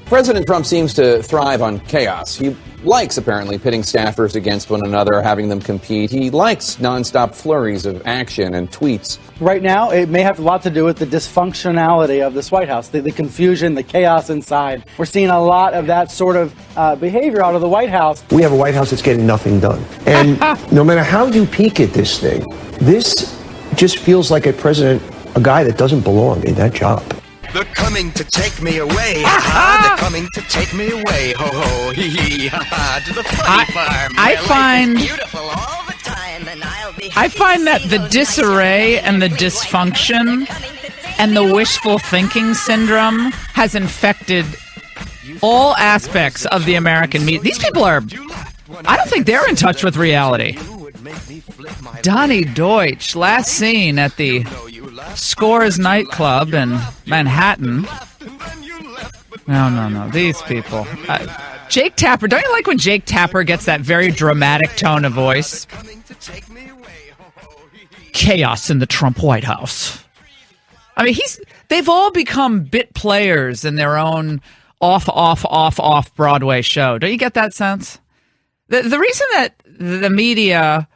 President Trump seems to thrive on chaos. He likes, apparently, pitting staffers against one another, having them compete. He likes nonstop flurries of action and tweets. Right now, it may have a lot to do with the dysfunctionality of this White House, the confusion, the chaos inside. We're seeing a lot of that sort of behavior out of the White House. We have a White House that's getting nothing done. And no matter how you peek at this thing, this just feels like a guy that doesn't belong in that job. They're coming to take me away. They're coming to take me away. Ho ho hee hee ha ha to the funny farm. I find that the disarray and the dysfunction and the wishful thinking syndrome has infected all aspects of the American media. These people I don't think they're in touch with reality. Donnie Deutsch, last seen at the Scores nightclub in Manhattan. No. These people. Jake Tapper. Don't you like when Jake Tapper gets that very dramatic tone of voice? Chaos in the Trump White House. I mean, they've all become bit players in their own off Broadway show. Don't you get that sense? The reason that the media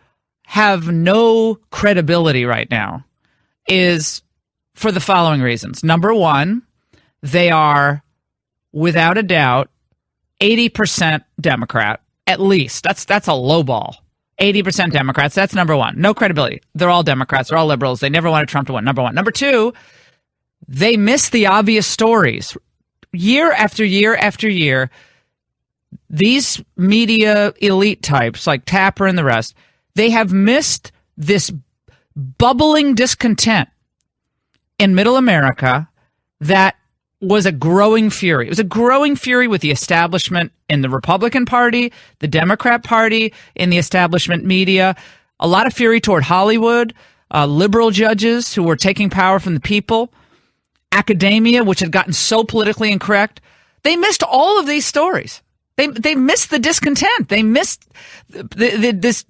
have no credibility right now is for the following reasons. Number one, they are, without a doubt, 80% Democrat, at least. That's a low ball. 80% Democrats, that's number one. No credibility. They're all Democrats. They're all liberals. They never wanted Trump to win, number one. Number two, they miss the obvious stories. Year after year after year, these media elite types like Tapper and the rest, they have missed this bubbling discontent in middle America that was a growing fury. It was a growing fury with the establishment in the Republican Party, the Democrat Party, in the establishment media. A lot of fury toward Hollywood, liberal judges who were taking power from the people, academia, which had gotten so politically incorrect. They missed all of these stories. They missed the discontent. They missed this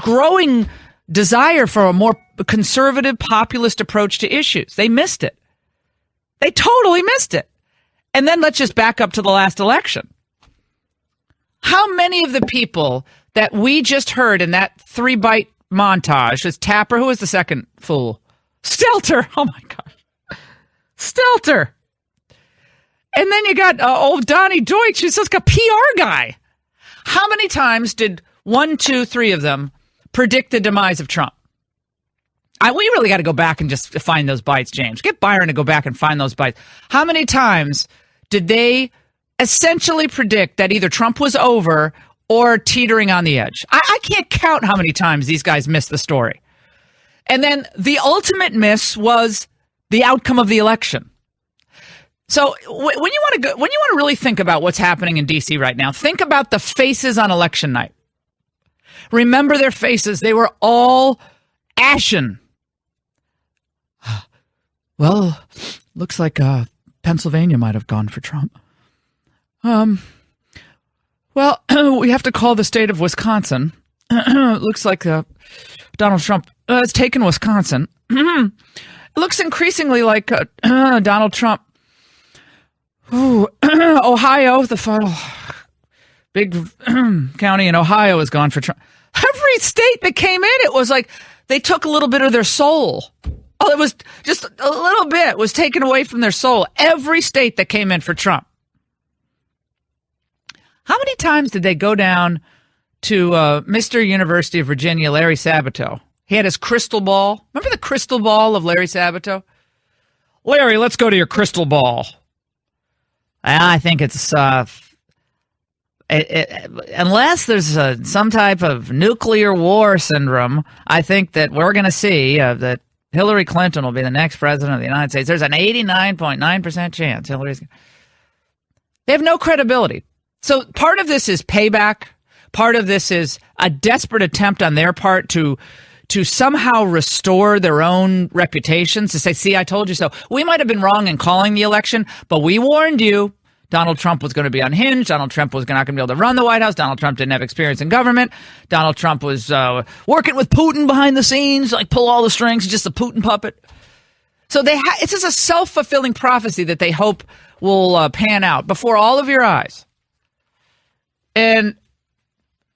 growing desire for a more conservative, populist approach to issues. They missed it. They totally missed it. And then let's just back up to the last election. How many of the people that we just heard in that 3-bite montage was Tapper? Who was the second fool? Stelter. Oh, my God. Stelter. And then you got old Donnie Deutsch, who's just a PR guy. How many times did 1, 2, 3 of them predict the demise of Trump? We really got to go back and just find those bites, James. Get Byron to go back and find those bites. How many times did they essentially predict that either Trump was over or teetering on the edge? I can't count how many times these guys missed the story. And then the ultimate miss was the outcome of the election. So when you want to really think about what's happening in D.C. right now, think about the faces on election night. Remember their faces. They were all ashen. Well, looks like Pennsylvania might have gone for Trump. Well, we have to call the state of Wisconsin. Looks like Donald Trump has taken Wisconsin. It looks increasingly like Donald Trump. Ooh, Ohio, the final big county in Ohio has gone for Trump. Every state that came in, it was like they took a little bit of their soul. Oh, it was just a little bit was taken away from their soul. Every state that came in for Trump. How many times did they go down to Mr. University of Virginia, Larry Sabato? He had his crystal ball. Remember the crystal ball of Larry Sabato? Larry, let's go to your crystal ball. I think it's unless there's some type of nuclear war syndrome, I think that we're going to see that Hillary Clinton will be the next president of the United States. There's an 89.9% chance Hillary's. They have no credibility. So part of this is payback. Part of this is a desperate attempt on their part to somehow restore their own reputations, to say, see, I told you so. We might have been wrong in calling the election, but we warned you. Donald Trump was going to be unhinged. Donald Trump was not going to be able to run the White House. Donald Trump didn't have experience in government. Donald Trump was working with Putin behind the scenes, like pull all the strings, just a Putin puppet. So it's just a self-fulfilling prophecy that they hope will pan out before all of your eyes. And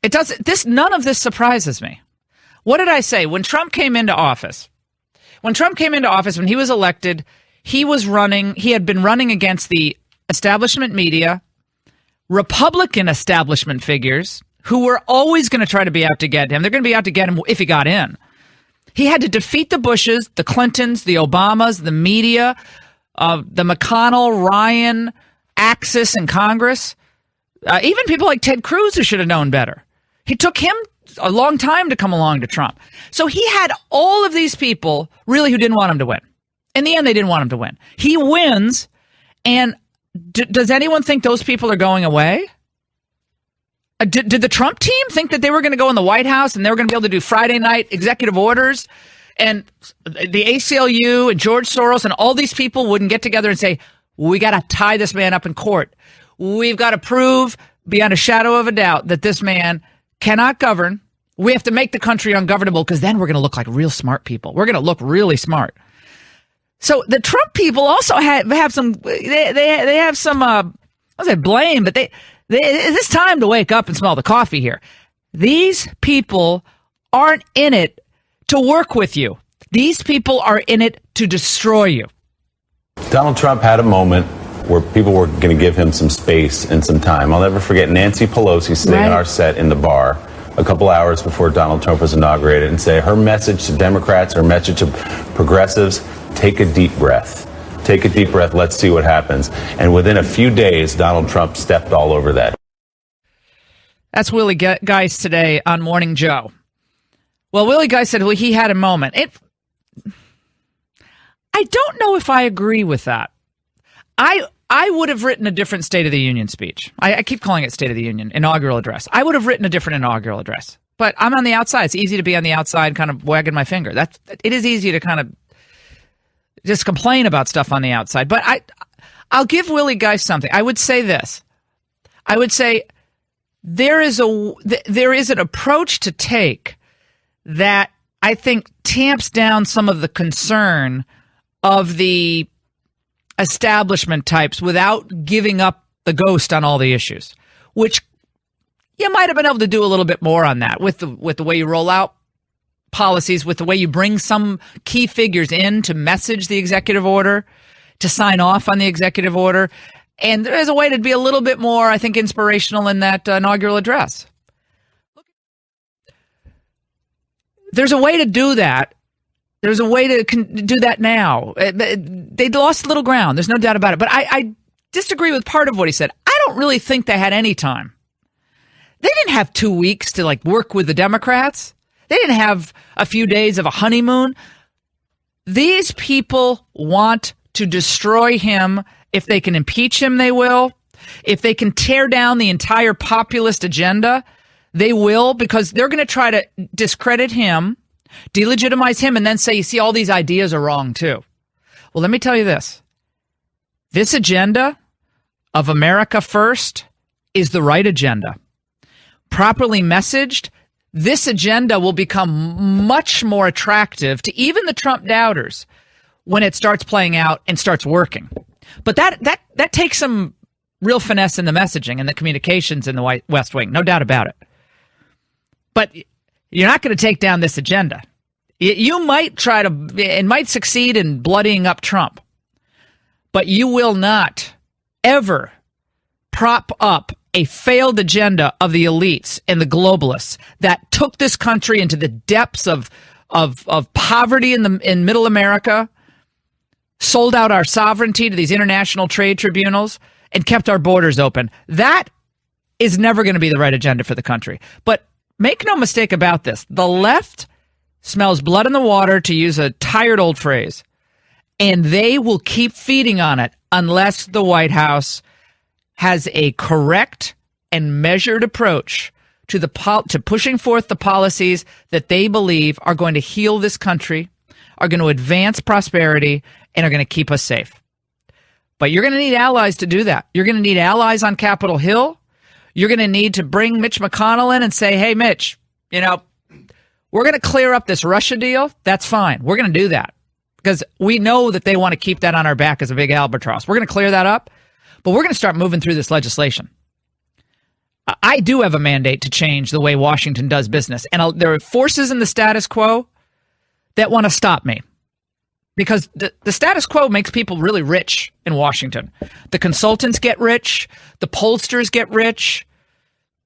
it doesn't. None of this surprises me. What did I say when Trump came into office? When he was elected, he had been running against the establishment media, Republican establishment figures who were always going to try to be out to get him. They're going to be out to get him if he got in. He had to defeat the Bushes, the Clintons, the Obamas, the media, the McConnell, Ryan, Axis in Congress, even people like Ted Cruz who should have known better. It took him a long time to come along to Trump. So he had all of these people really who didn't want him to win. In the end, they didn't want him to win. He wins, and does anyone think those people are going away? Did the Trump team think that they were going to go in the White House and they were going to be able to do Friday night executive orders, and the ACLU and George Soros and all these people wouldn't get together and say, we got to tie this man up in court. We've got to prove beyond a shadow of a doubt that this man cannot govern. We have to make the country ungovernable because then we're going to look like real smart people. We're going to look really smart. So the Trump people also have some, they have some, I don't say blame, but it's time to wake up and smell the coffee here. These people aren't in it to work with you. These people are in it to destroy you. Donald Trump had a moment where people were going to give him some space and some time. I'll never forget Nancy Pelosi sitting on our set in the bar a couple hours before Donald Trump was inaugurated and say her message to Democrats, her message to progressives, take a deep breath. Take a deep breath. Let's see what happens. And within a few days, Donald Trump stepped all over that. That's Willie Geist today on Morning Joe. Well, Willie Geist said he had a moment. I don't know if I agree with that. I would have written a different State of the Union speech. I keep calling it State of the Union, inaugural address. I would have written a different inaugural address. But I'm on the outside. It's easy to be on the outside kind of wagging my finger. It is easy to kind of just complain about stuff on the outside. But I'll give Willie Geist something. I would say this. I would say there is an approach to take that I think tamps down some of the concern of the establishment types without giving up the ghost on all the issues, which you might have been able to do a little bit more on that with the way you roll out policies, with the way you bring some key figures in to message the executive order, to sign off on the executive order. And there is a way to be a little bit more, I think, inspirational in that inaugural address. There's a way to do that. There's a way to do that now. They lost little ground. There's no doubt about it. But I disagree with part of what he said. I don't really think they had any time. They didn't have 2 weeks to work with the Democrats. They didn't have a few days of a honeymoon. These people want to destroy him. If they can impeach him, they will. If they can tear down the entire populist agenda, they will, because they're going to try to discredit him, delegitimize him, and then say, you see, all these ideas are wrong too. Well, let me tell you this. This agenda of America First is the right agenda. Properly messaged, this agenda will become much more attractive to even the Trump doubters when it starts playing out and starts working. But that takes some real finesse in the messaging and the communications in the West Wing, no doubt about it. But you're not going to take down this agenda. You might it might succeed in bloodying up Trump, but you will not ever prop up a failed agenda of the elites and the globalists that took this country into the depths of poverty in middle America, sold out our sovereignty to these international trade tribunals, and kept our borders open. That is never going to be the right agenda for the country. But make no mistake about this. The left smells blood in the water, to use a tired old phrase, and they will keep feeding on it unless the White House has a correct and measured approach to pushing forth the policies that they believe are going to heal this country, are going to advance prosperity, and are going to keep us safe. But you're going to need allies to do that. You're going to need allies on Capitol Hill. You're going to need to bring Mitch McConnell in and say, hey, Mitch, we're going to clear up this Russia deal. That's fine. We're going to do that because we know that they want to keep that on our back as a big albatross. We're going to clear that up. But we're going to start moving through this legislation. I do have a mandate to change the way Washington does business. And there are forces in the status quo that want to stop me. Because the status quo makes people really rich in Washington. The consultants get rich. The pollsters get rich.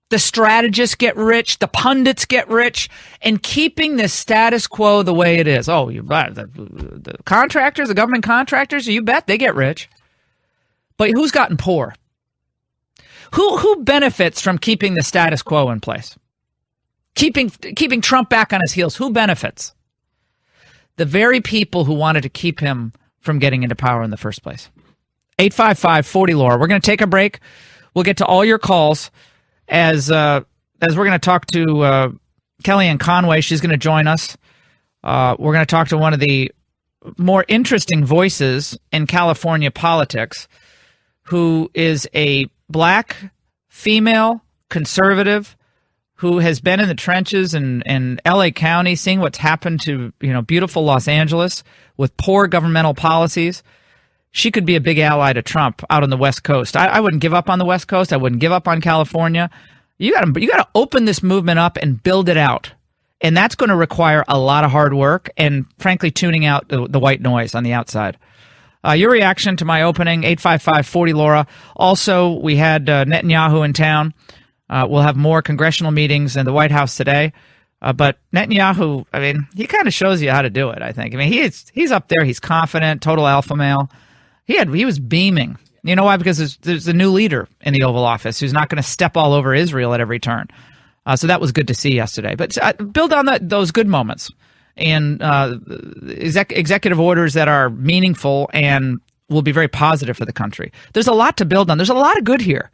The strategists get rich. The pundits get rich. And keeping the status quo the way it is. Oh, the contractors, the government contractors, you bet they get rich. But who's gotten poor? Who benefits from keeping the status quo in place? Keeping Trump back on his heels. Who benefits? The very people who wanted to keep him from getting into power in the first place. 855-40-LAURA. We're going to take a break. We'll get to all your calls as we're going to talk to Kellyanne Conway. She's going to join us. We're going to talk to one of the more interesting voices in California politics, who is a black female conservative who has been in the trenches in L.A. County, seeing what's happened to beautiful Los Angeles with poor governmental policies. She could be a big ally to Trump out on the West Coast. I wouldn't give up on the West Coast. I wouldn't give up on California. You got to open this movement up and build it out, and that's going to require a lot of hard work and, frankly, tuning out the white noise on the outside. Your reaction to my opening, 855-40-LAURA. Also, we had Netanyahu in town. We'll have more congressional meetings in the White House today. But Netanyahu, I mean, he kind of shows you how to do it, I think. I mean, he's up there. He's confident, total alpha male. He was beaming. You know why? Because there's a new leader in the Oval Office who's not going to step all over Israel at every turn. So that was good to see yesterday. But build on those good moments and executive orders that are meaningful and will be very positive for the country. There's a lot to build on. There's a lot of good here.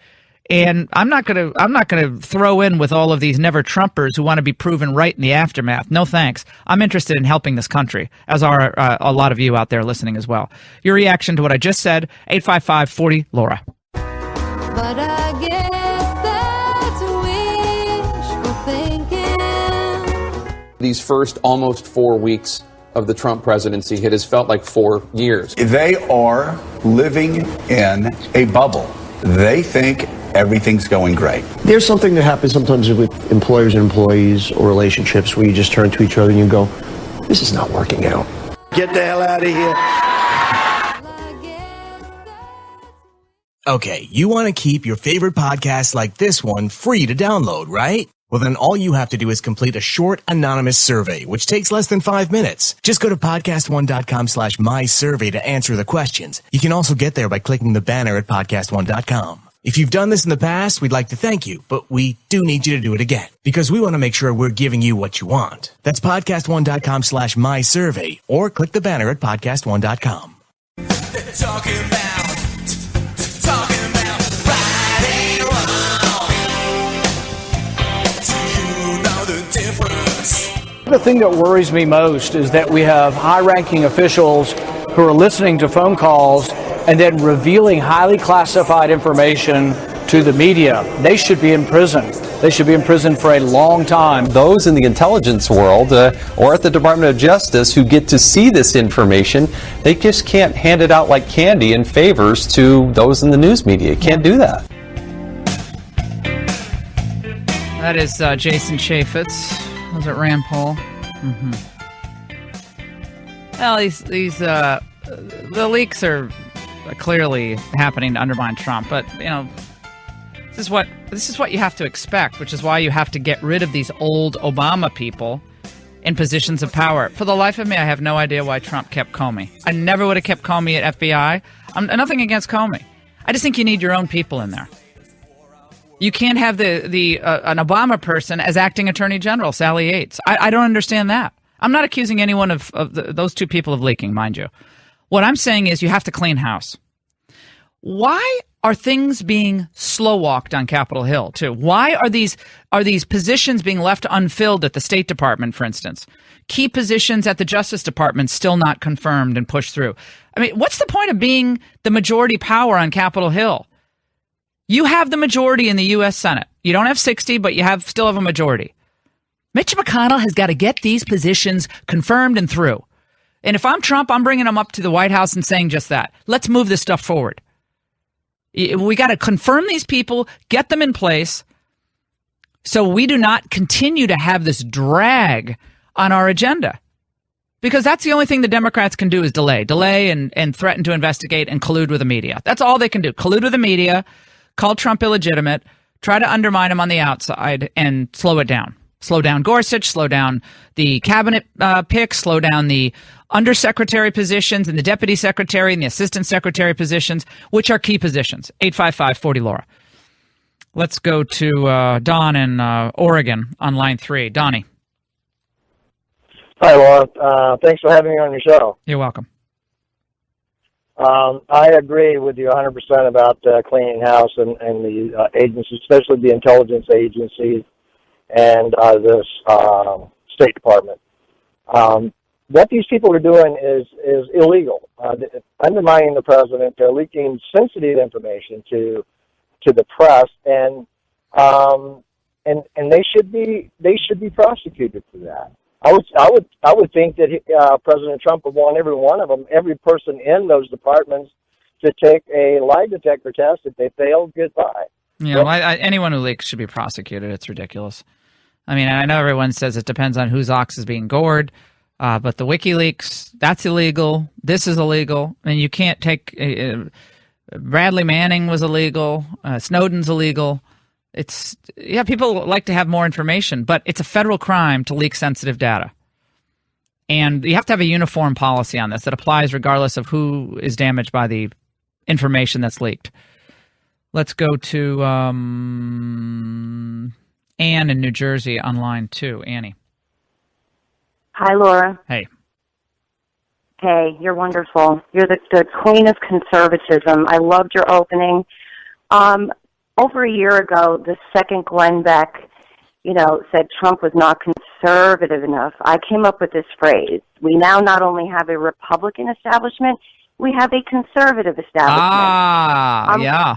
And I'm not gonna throw in with all of these never Trumpers who want to be proven right in the aftermath. No thanks. I'm interested in helping this country, as are a lot of you out there listening as well. Your reaction to what I just said, 855-40-LAURA. But I guess that's wishful thinking. These first almost 4 weeks of the Trump presidency, it has felt like 4 years. They are living in a bubble. They think everything's going great. There's something that happens sometimes with employers and employees or relationships where you just turn to each other and you go, this is not working out. Get the hell out of here. Okay, you want to keep your favorite podcasts like this one free to download, right? Well, then all you have to do is complete a short, anonymous survey, which takes less than 5 minutes. Just go to podcastone.com/mysurvey to answer the questions. You can also get there by clicking the banner at podcastone.com. If you've done this in the past, we'd like to thank you, but we do need you to do it again because we want to make sure we're giving you what you want. That's podcastone.com/mysurvey or click the banner at podcastone.com. Talking about right and wrong. Do you know the difference? The thing that worries me most is that we have high-ranking officials who are listening to phone calls and then revealing highly classified information to the media. They should be in prison. They should be in prison for a long time. Those in the intelligence world or at the Department of Justice who get to see this information, they just can't hand it out like candy in favors to those in the news media. Can't do that. That is Jason Chaffetz. Was it Rand Paul? Mm-hmm. Well, the leaks are clearly happening to undermine Trump, but this is what you have to expect, which is why you have to get rid of these old Obama people in positions of power. For the life of me, I have no idea why Trump kept Comey. I never would have kept Comey at FBI. I'm nothing against Comey. I just think you need your own people in there. You can't have an Obama person as acting attorney general, Sally Yates. I don't understand that. I'm not accusing anyone of those two people of leaking, mind you. What I'm saying is you have to clean house. Why are things being slow-walked on Capitol Hill, too? Why are these positions being left unfilled at the State Department, for instance? Key positions at the Justice Department still not confirmed and pushed through. I mean, what's the point of being the majority power on Capitol Hill? You have the majority in the U.S. Senate. You don't have 60, but you still have a majority. Mitch McConnell has got to get these positions confirmed and through. And if I'm Trump, I'm bringing him up to the White House and saying just that. Let's move this stuff forward. We got to confirm these people, get them in place, so we do not continue to have this drag on our agenda. Because that's the only thing the Democrats can do is delay and threaten to investigate and collude with the media. That's all they can do. Collude with the media, call Trump illegitimate, try to undermine him on the outside, and slow it down. Slow down Gorsuch, slow down the cabinet picks, slow down the undersecretary positions and the deputy secretary and the assistant secretary positions, which are key positions. 855-40-LAURA. Let's go to Don in Oregon on line 3. Donnie. Hi, Laura. Thanks for having me on your show. You're welcome. I agree with you 100% about cleaning house and the agencies, especially the intelligence agencies and this State Department. What these people are doing is illegal. Undermining the president, they're leaking sensitive information to the press, and they should be prosecuted for that. I would think that President Trump would want every one of them, every person in those departments, to take a lie detector test. If they fail, goodbye. Yeah, well, anyone who leaks should be prosecuted. It's ridiculous. I mean, I know everyone says it depends on whose ox is being gored, but the WikiLeaks, that's illegal. This is illegal. And you can't take Bradley Manning was illegal. Snowden's illegal. People like to have more information, but it's a federal crime to leak sensitive data. And you have to have a uniform policy on this that applies regardless of who is damaged by the information that's leaked. Let's go to Anne in New Jersey on line 2. Annie. Hi, Laura. Hey. Hey, you're wonderful. You're the queen of conservatism. I loved your opening. Over a year ago, the second Glenn Beck, said Trump was not conservative enough. I came up with this phrase. We now not only have a Republican establishment, we have a conservative establishment. Yeah.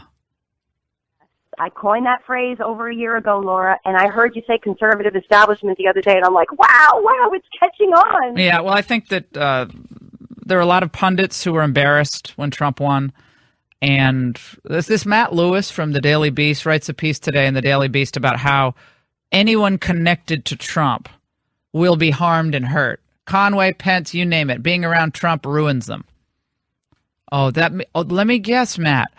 I coined that phrase over a year ago, Laura, and I heard you say conservative establishment the other day, and I'm like, wow, it's catching on. Yeah, well, I think that there are a lot of pundits who were embarrassed when Trump won. And this Matt Lewis from the Daily Beast writes a piece today in the Daily Beast about how anyone connected to Trump will be harmed and hurt. Conway, Pence, you name it. Being around Trump ruins them. Let me guess, Matt.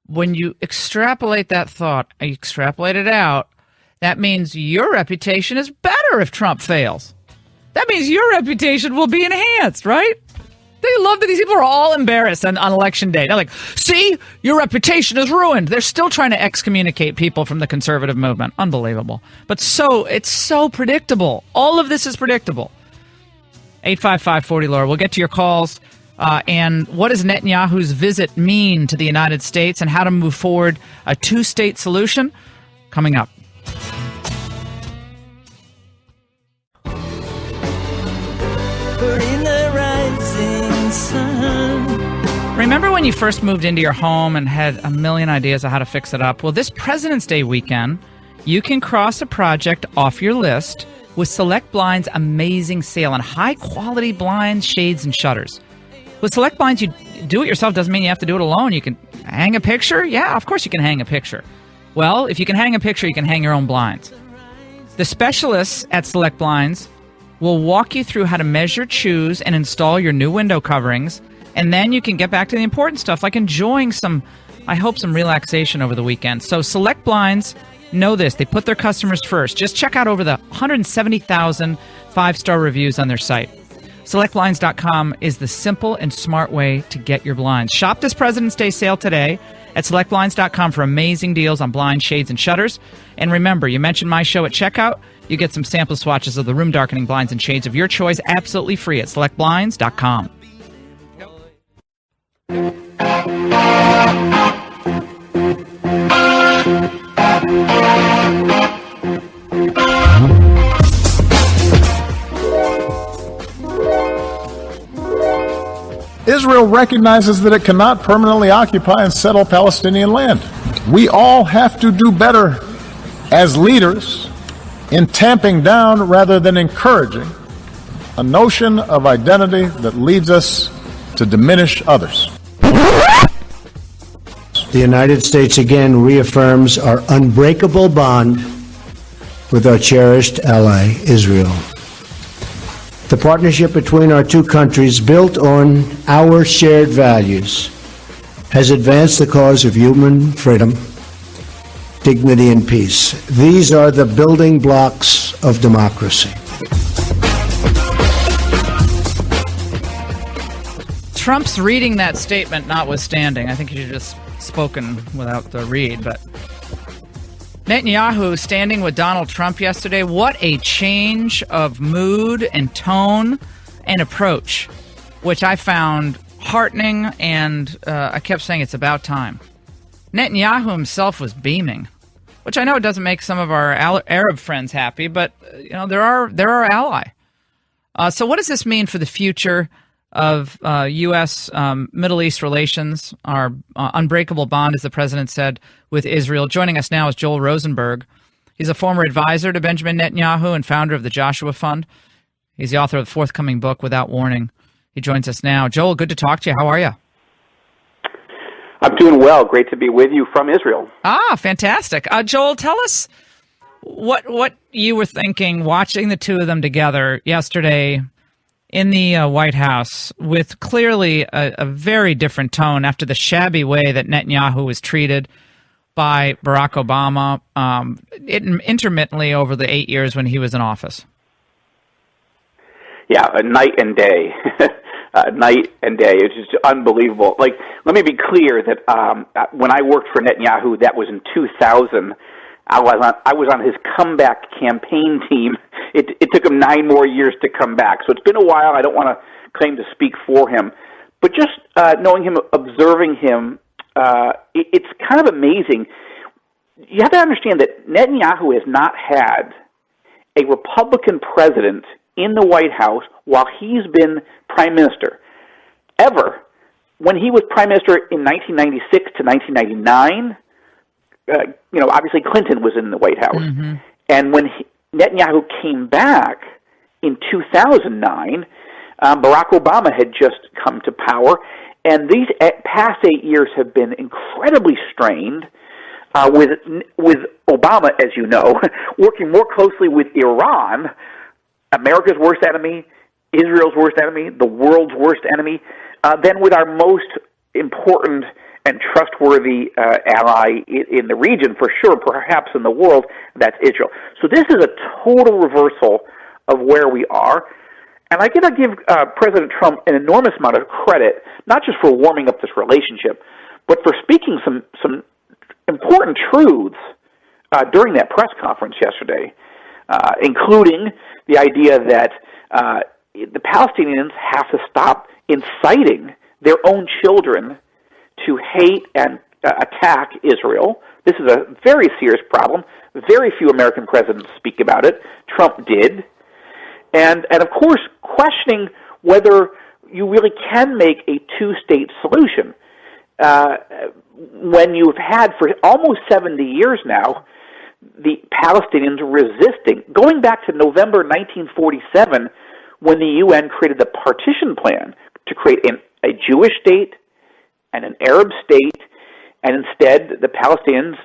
When you extrapolate that thought, you extrapolate it out, that means your reputation is better if Trump fails. That means your reputation will be enhanced, right? They love that these people are all embarrassed on election day. They're like, see, your reputation is ruined. They're still trying to excommunicate people from the conservative movement. Unbelievable. But it's so predictable. All of this is predictable. 855-40-LAURA. We'll get to your calls. And what does Netanyahu's visit mean to the United States and how to move forward a two-state solution? Coming up. Remember when you first moved into your home and had a million ideas of how to fix it up? Well, this President's Day weekend, you can cross a project off your list with Select Blinds' amazing sale on high-quality blinds, shades, and shutters. With Select Blinds, you do it yourself. Doesn't mean you have to do it alone. You can hang a picture. Yeah, of course you can hang a picture. Well, if you can hang a picture, you can hang your own blinds. The specialists at Select Blinds will walk you through how to measure, choose, and install your new window coverings, and then you can get back to the important stuff, like enjoying some relaxation over the weekend. So Select Blinds know this. They put their customers first. Just check out over the 170,000 five-star reviews on their site. SelectBlinds.com is the simple and smart way to get your blinds. Shop this President's Day sale today at SelectBlinds.com for amazing deals on blinds, shades, and shutters. And remember, you mentioned my show at checkout, you get some sample swatches of the room darkening blinds and shades of your choice absolutely free at SelectBlinds.com. Israel recognizes that it cannot permanently occupy and settle Palestinian land. We all have to do better as leaders in tamping down rather than encouraging a notion of identity that leads us to diminish others. the United States again reaffirms our unbreakable bond with our cherished ally, Israel. The partnership between our two countries, built on our shared values, has advanced the cause of human freedom, dignity, and peace. These are the building blocks of democracy. Trump's reading that statement notwithstanding, I think he should have just spoken without the read, but Netanyahu standing with Donald Trump yesterday, what a change of mood and tone and approach, which I found heartening, and I kept saying it's about time. Netanyahu himself was beaming, which I know it doesn't make some of our Arab friends happy, but they're our ally. So what does this mean for the future of U.S. Middle East relations, our unbreakable bond, as the president said, with Israel? Joining us now is Joel Rosenberg. He's a former advisor to Benjamin Netanyahu and founder of the Joshua Fund. He's the author of the forthcoming book, Without Warning. He joins us now. Joel, good to talk to you. How are you? I'm doing well. Great to be with you from Israel. Ah, fantastic. Joel, tell us what you were thinking watching the two of them together yesterday in the White House, with clearly a very different tone after the shabby way that Netanyahu was treated by Barack Obama intermittently over the 8 years when he was in office. Yeah, a night and day. Night and day. It's just unbelievable. Like, let me be clear that when I worked for Netanyahu, that was in 2000. I was on his comeback campaign team. It took him 9 more years to come back. So it's been a while. I don't want to claim to speak for him. But just knowing him, observing him, it's kind of amazing. You have to understand that Netanyahu has not had a Republican president in the White House while he's been prime minister, ever. When he was prime minister in 1996 to 1999, obviously Clinton was in the White House. Mm-hmm. And when Netanyahu came back in 2009, Barack Obama had just come to power. And these past 8 years have been incredibly strained with Obama, as you know, working more closely with Iran, America's worst enemy, Israel's worst enemy, the world's worst enemy, than with our most important and trustworthy ally in the region, for sure, perhaps in the world, that's Israel. So this is a total reversal of where we are. And I got to give President Trump an enormous amount of credit, not just for warming up this relationship, but for speaking some important truths during that press conference yesterday, including the idea that the Palestinians have to stop inciting their own children to hate and attack Israel. This is a very serious problem. Very few American presidents speak about it. Trump did. And of course, questioning whether you really can make a two-state solution when you've had for almost 70 years now the Palestinians resisting, going back to November 1947 when the UN created the partition plan to create a Jewish state and an Arab state, and instead the Palestinians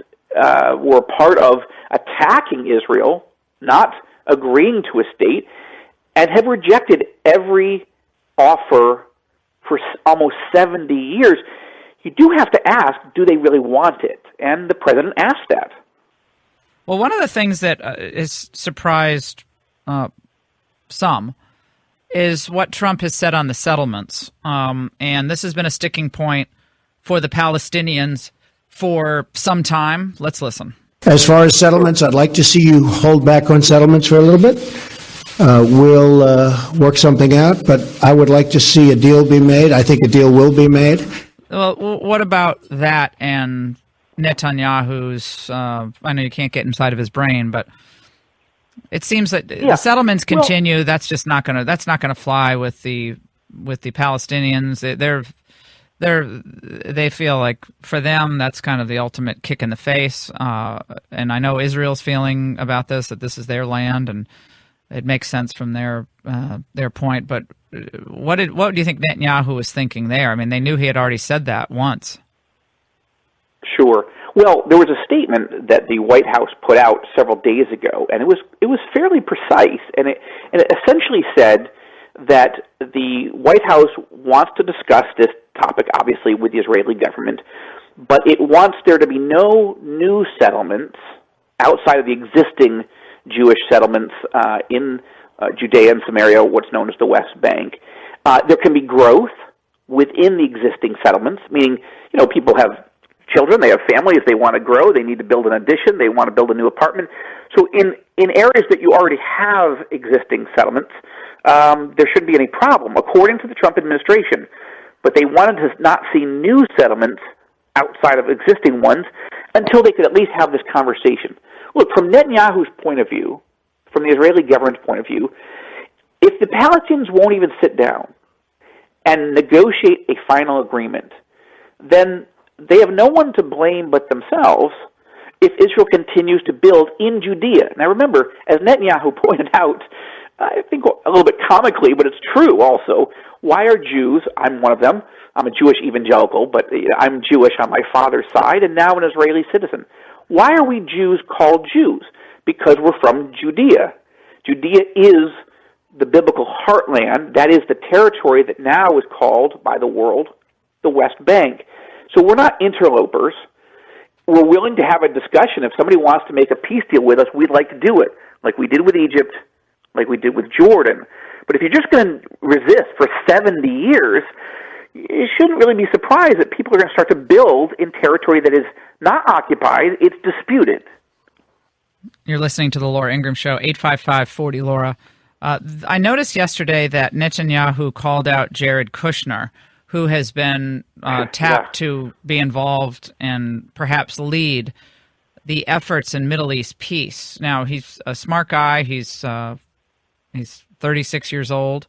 were part of attacking Israel, not agreeing to a state, and have rejected every offer for almost 70 years. You do have to ask, do they really want it? And the president asked that. Well, one of the things that has surprised some is what Trump has said on the settlements. And this has been a sticking point for the Palestinians for some time. Let's listen. As far as settlements, I'd like to see you hold back on settlements for a little bit. We'll work something out, but I would like to see a deal be made. I think a deal will be made. Well, what about that and Netanyahu's, I know you can't get inside of his brain, but it seems that the settlements continue. Well, that's just not going to fly with the Palestinians. They feel like for them that's kind of the ultimate kick in the face. And I know Israel's feeling about this, that this is their land, and it makes sense from their point. But what do you think Netanyahu was thinking there? I mean, they knew he had already said that once. Sure. Well, there was a statement that the White House put out several days ago, and it was fairly precise, and it essentially said that the White House wants to discuss this topic, obviously, with the Israeli government, but it wants there to be no new settlements outside of the existing Jewish settlements in Judea and Samaria, what's known as the West Bank. There can be growth within the existing settlements, meaning, people have children, they have families, they want to grow, they need to build an addition, they want to build a new apartment. So in areas that you already have existing settlements, there shouldn't be any problem, according to the Trump administration. But they wanted to not see new settlements outside of existing ones until they could at least have this conversation. Look, from Netanyahu's point of view, from the Israeli government's point of view, if the Palestinians won't even sit down and negotiate a final agreement, then they have no one to blame but themselves if Israel continues to build in Judea. Now remember, as Netanyahu pointed out, I think a little bit comically, but it's true also, why are Jews, I'm one of them, I'm a Jewish evangelical, but I'm Jewish on my father's side and now an Israeli citizen. Why are we Jews called Jews? Because we're from Judea. Judea is the biblical heartland. That is the territory that now is called by the world the West Bank. So we're not interlopers. We're willing to have a discussion. If somebody wants to make a peace deal with us, we'd like to do it, like we did with Egypt, like we did with Jordan. But if you're just going to resist for 70 years, you shouldn't really be surprised that people are going to start to build in territory that is not occupied, it's disputed. You're listening to the Laura Ingraham Show, 855-40-LAURA. I noticed yesterday that Netanyahu called out Jared Kushner, who has been tapped to be involved and perhaps lead the efforts in Middle East peace. Now, he's a smart guy. He's 36 years old.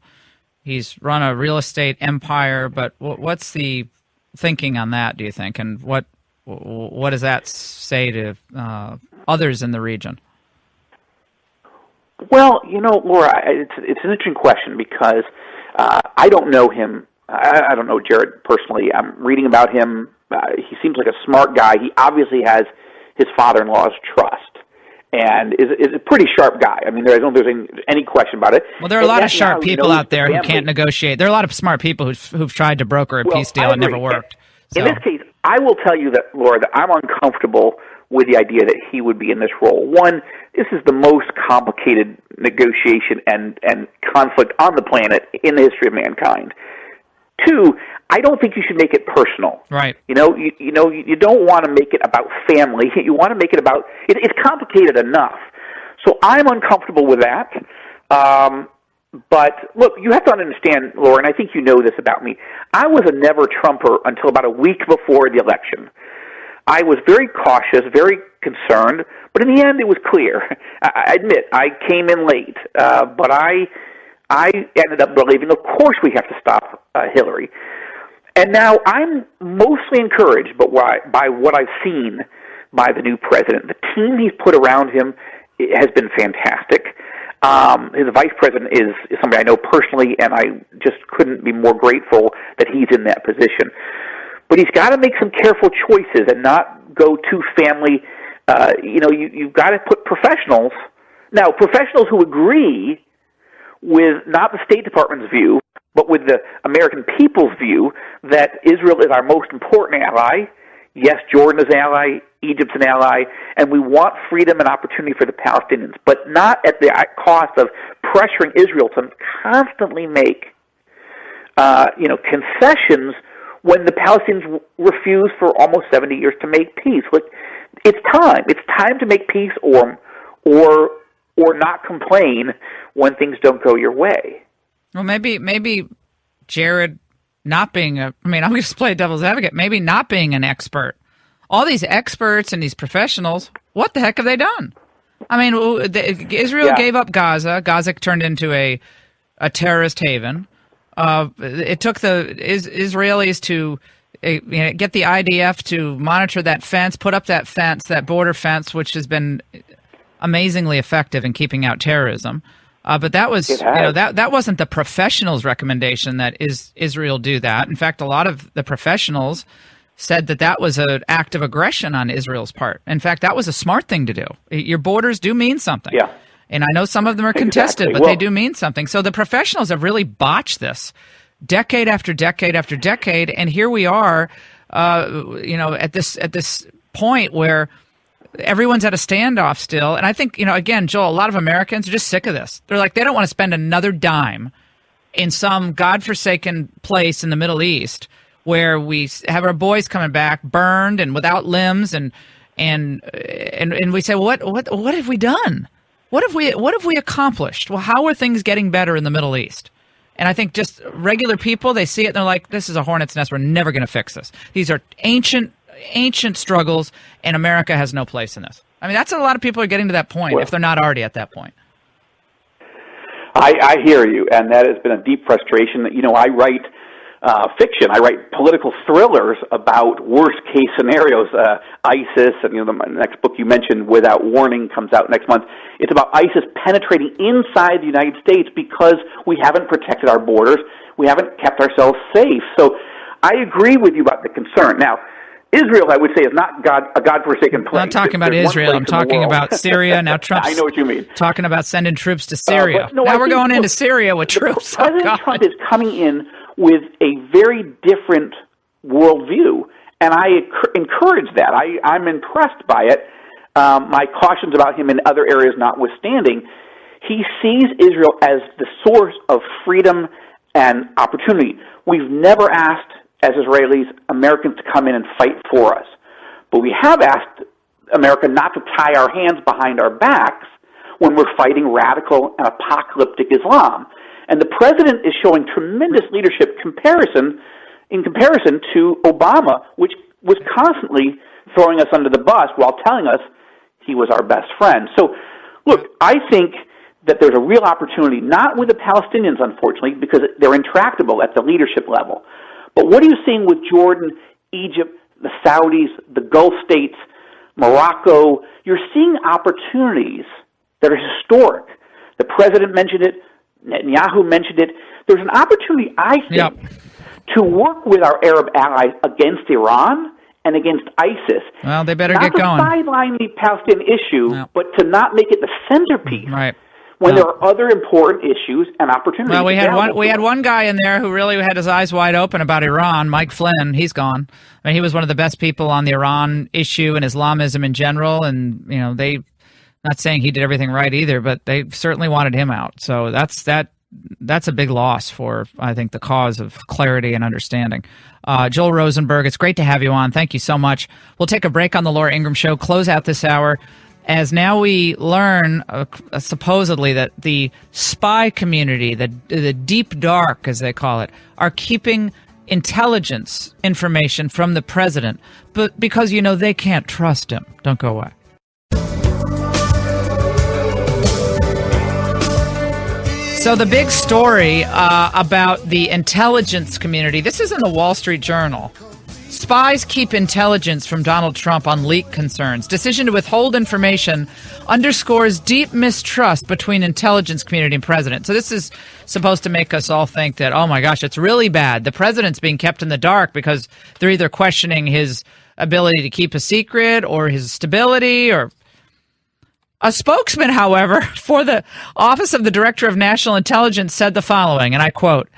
He's run a real estate empire. But what's the thinking on that, do you think? And what does that say to others in the region? Well, Laura, it's an interesting question because I don't know him. I don't know Jared personally. I'm reading about him. He seems like a smart guy. He obviously has his father-in-law's trust and is a pretty sharp guy. I mean, I don't think there's any question about it. Well, there are a lot of sharp people out there who can't negotiate. There are a lot of smart people who've tried to broker a peace deal and never worked. In this case, I will tell you that, Laura, that I'm uncomfortable with the idea that he would be in this role. One, this is the most complicated negotiation and conflict on the planet in the history of mankind. Two, I don't think you should make it personal. Right. You don't want to make it about family. You want to make it about it's complicated enough. So I'm uncomfortable with that. But look, you have to understand, Laura, and I think you know this about me. I was a never Trumper until about a week before the election. I was very cautious, very concerned, but in the end, it was clear. I admit I came in late, but I ended up believing, of course, we have to stop Hillary. And now I'm mostly encouraged by what I've seen by the new president. The team he's put around him has been fantastic. His vice president is somebody I know personally, and I just couldn't be more grateful that he's in that position. But he's got to make some careful choices and not go too family. You've got to put professionals. Now, professionals who agree with not the State Department's view, but with the American people's view that Israel is our most important ally. Yes, Jordan is an ally, Egypt's an ally, and we want freedom and opportunity for the Palestinians, but not at the cost of pressuring Israel to constantly make concessions when the Palestinians refuse for almost 70 years to make peace. Look, it's time. It's time to make peace or not complain when things don't go your way. Well, maybe Jared not being I'm going to play devil's advocate, maybe not being an expert. All these experts and these professionals, what the heck have they done? I mean, Israel gave up Gaza. Gaza turned into a terrorist haven. It took the Israelis to get the IDF to monitor that fence, put up that fence, that border fence, which has been amazingly effective in keeping out terrorism. But that was that wasn't the professionals' recommendation that Israel do that. In fact, a lot of the professionals said that was an act of aggression on Israel's part. In fact, that was a smart thing to do. Your borders do mean something. Yeah. And I know some of them are contested, Exactly. but Well- they do mean something. So the professionals have really botched this decade after decade after decade. And here we are, at this point where everyone's at a standoff still. And I think, again, Joel, a lot of Americans are just sick of this. They're like, they don't want to spend another dime in some godforsaken place in the Middle East where we have our boys coming back burned and without limbs, and we say, well, what have we done? What have we accomplished? Well, how are things getting better in the Middle East? And I think just regular people, they see it and they're like, this is a hornet's nest. We're never going to fix this. These are ancient struggles, and America has no place in this. I mean, that's a lot of people are getting to that point, if they're not already at that point. I hear you, and that has been a deep frustration. I write fiction. I write political thrillers about worst-case scenarios. ISIS, and the next book you mentioned, Without Warning, comes out next month. It's about ISIS penetrating inside the United States because we haven't protected our borders. We haven't kept ourselves safe. So I agree with you about the concern. Now, Israel, I would say, is not a godforsaken place. I'm not talking about There's one Israel. place I'm in the talking world. about Syria. Now Trump's I know what you mean. talking about sending troops to Syria. No, now I we're think, going into look, Syria with troops. President Trump is coming in with a very different worldview, and I encourage that. I'm impressed by it. My cautions about him in other areas notwithstanding, he sees Israel as the source of freedom and opportunity. We've never asked, as Israelis, Americans to come in and fight for us. But we have asked America not to tie our hands behind our backs when we're fighting radical and apocalyptic Islam. And the president is showing tremendous leadership in comparison to Obama, which was constantly throwing us under the bus while telling us he was our best friend. So, look, I think that there's a real opportunity, not with the Palestinians, unfortunately, because they're intractable at the leadership level. But what are you seeing with Jordan, Egypt, the Saudis, the Gulf states, Morocco? You're seeing opportunities that are historic. The president mentioned it. Netanyahu mentioned it. There's an opportunity, I think, to work with our Arab allies against Iran and against ISIS. Well, they better not get going. Not to sideline the Palestinian issue, but to not make it the centerpiece. Right. When there are other important issues and opportunities. Well, we available had one guy in there who really had his eyes wide open about Iran, Mike Flynn. He's gone. I mean, he was one of the best people on the Iran issue and Islamism in general, and they, not saying he did everything right either, but they certainly wanted him out. So that's a big loss for, I think, the cause of clarity and understanding. Joel Rosenberg, it's great to have you on. Thank you so much. We'll take a break on the Laura Ingraham Show, close out this hour, as now we learn, supposedly, that the spy community, the deep dark, as they call it, are keeping intelligence information from the president, but because, they can't trust him. Don't go away. So the big story about the intelligence community, this is in the Wall Street Journal. Spies keep intelligence from Donald Trump on leak concerns. Decision to withhold information underscores deep mistrust between intelligence community and president. So this is supposed to make us all think that, oh my gosh, it's really bad. The president's being kept in the dark because they're either questioning his ability to keep a secret or his stability or... A spokesman, however, for the Office of the Director of National Intelligence said the following, and I quote,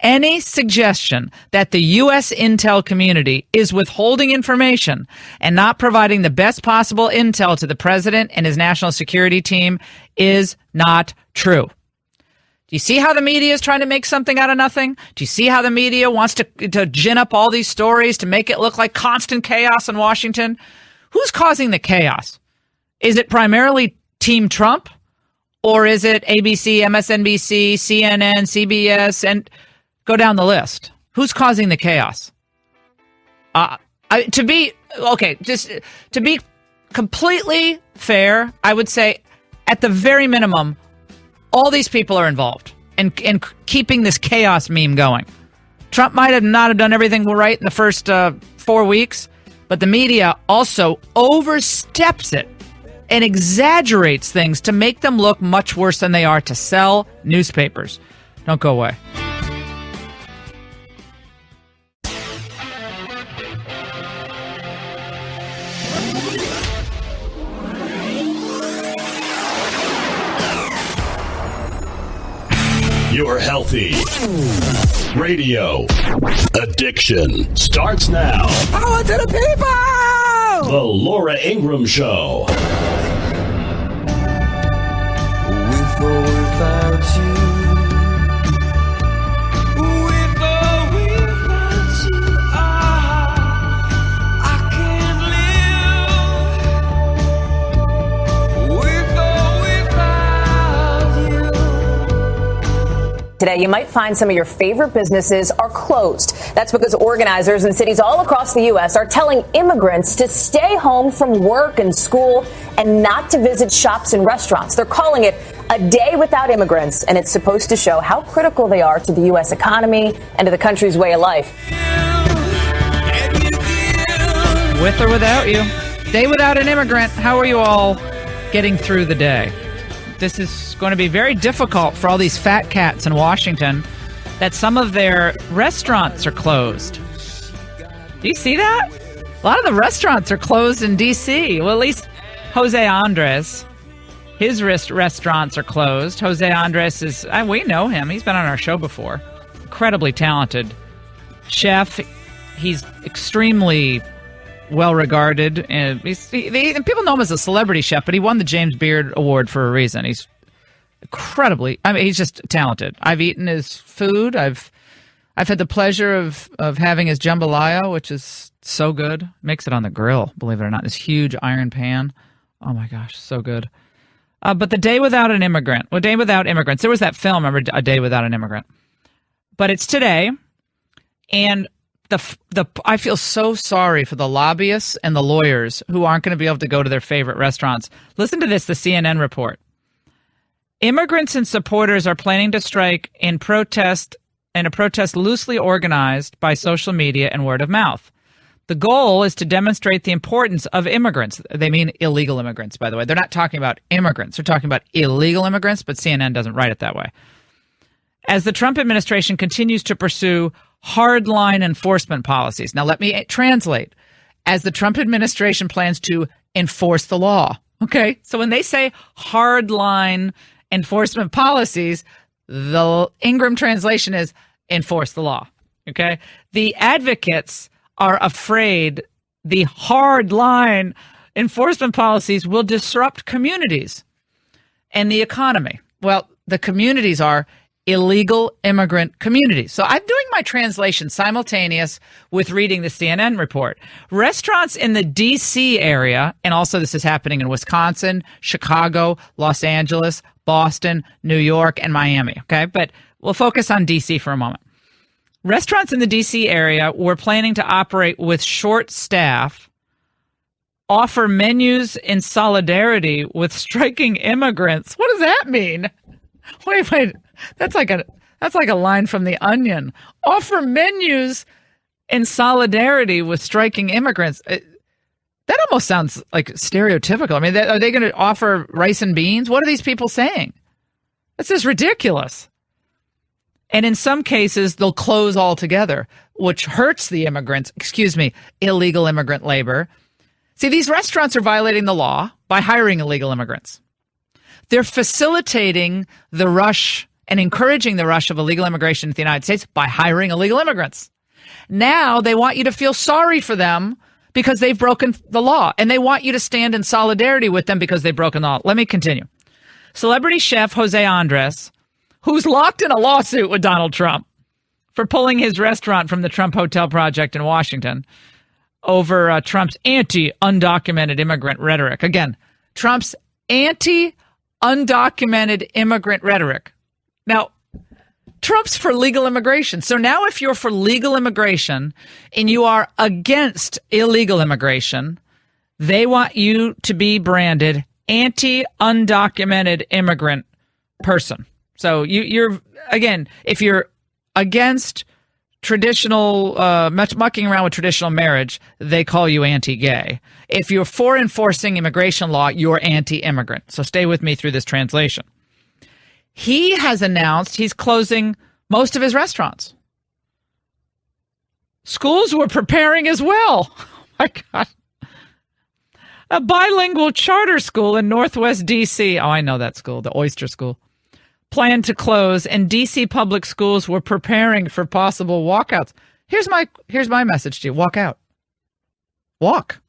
"Any suggestion that the U.S. intel community is withholding information and not providing the best possible intel to the president and his national security team is not true." Do you see how the media is trying to make something out of nothing? Do you see how the media wants to gin up all these stories to make it look like constant chaos in Washington? Who's causing the chaos? Is it primarily Team Trump, or is it ABC, MSNBC, CNN, CBS, and go down the list? Who's causing the chaos? To be completely fair, I would say at the very minimum, all these people are involved in keeping this chaos meme going. Trump might not have done everything right in the first 4 weeks, but the media also oversteps it and exaggerates things to make them look much worse than they are to sell newspapers. Don't go away. Your healthy radio addiction starts now. Power to the people! The Laura Ingraham Show. With or without you. With or without you. I can't live. With or without you. Today, you might find some of your favorite businesses are closed. That's because organizers in cities all across the U.S. are telling immigrants to stay home from work and school and not to visit shops and restaurants. They're calling it a day without immigrants, and it's supposed to show how critical they are to the U.S. economy and to the country's way of life. With or without you. Day without an immigrant. How are you all getting through the day? This is going to be very difficult for all these fat cats in Washington that some of their restaurants are closed. Do you see that? A lot of the restaurants are closed in D.C. Well, at least Jose Andres, his restaurants are closed. Jose Andres is, we know him. He's been on our show before. Incredibly talented chef. He's extremely well-regarded. And and people know him as a celebrity chef, but he won the James Beard Award for a reason. He's incredibly, he's just talented. I've eaten his food. I've had the pleasure of having his jambalaya, which is so good. Makes it on the grill, believe it or not. This huge iron pan. Oh my gosh, so good. But the day without an immigrant. Well, Day Without Immigrants. There was that film, remember, A Day Without an Immigrant. But it's today, and I feel so sorry for the lobbyists and the lawyers who aren't going to be able to go to their favorite restaurants. Listen to this, the CNN report. Immigrants and supporters are planning to strike in a protest loosely organized by social media and word of mouth. The goal is to demonstrate the importance of immigrants. They mean illegal immigrants, by the way. They're not talking about immigrants. They're talking about illegal immigrants, but CNN doesn't write it that way. As the Trump administration continues to pursue hardline enforcement policies. Now, let me translate. As the Trump administration plans to enforce the law. Okay? So when they say hardline enforcement policies, the Ingraham translation is enforce the law. Okay? The advocates are afraid the hardline enforcement policies will disrupt communities and the economy. Well, the communities are illegal immigrant communities. So I'm doing my translation simultaneous with reading the CNN report. Restaurants in the D.C. area, and also this is happening in Wisconsin, Chicago, Los Angeles, Boston, New York, and Miami. Okay, but we'll focus on D.C. for a moment. Restaurants in the D.C. area were planning to operate with short staff, offer menus in solidarity with striking immigrants. What does that mean? Wait. That's like a line from The Onion. Offer menus in solidarity with striking immigrants. That almost sounds like stereotypical. I mean, are they going to offer rice and beans? What are these people saying? This is ridiculous. And in some cases, they'll close altogether, which hurts the illegal immigrant labor. See, these restaurants are violating the law by hiring illegal immigrants. They're facilitating the rush and encouraging the rush of illegal immigration to the United States by hiring illegal immigrants. Now they want you to feel sorry for them because they've broken the law, and they want you to stand in solidarity with them because they've broken the law. Let me continue. Celebrity chef Jose Andres, who's locked in a lawsuit with Donald Trump for pulling his restaurant from the Trump Hotel project in Washington over Trump's anti-undocumented immigrant rhetoric. Again, Trump's anti-undocumented immigrant rhetoric. Now, Trump's for legal immigration. So now if you're for legal immigration and you are against illegal immigration, they want you to be branded anti-undocumented immigrant person. So you're, again, if you're against traditional, mucking around with traditional marriage, they call you anti-gay. If you're for enforcing immigration law, you're anti-immigrant. So stay with me through this translation. He has announced he's closing most of his restaurants. Schools were preparing as well. Oh my God. A bilingual charter school in Northwest D.C. Oh, I know that school, the Oyster School. planned to close, and D.C. public schools were preparing for possible walkouts. Here's my message to you. Walk out. Walk.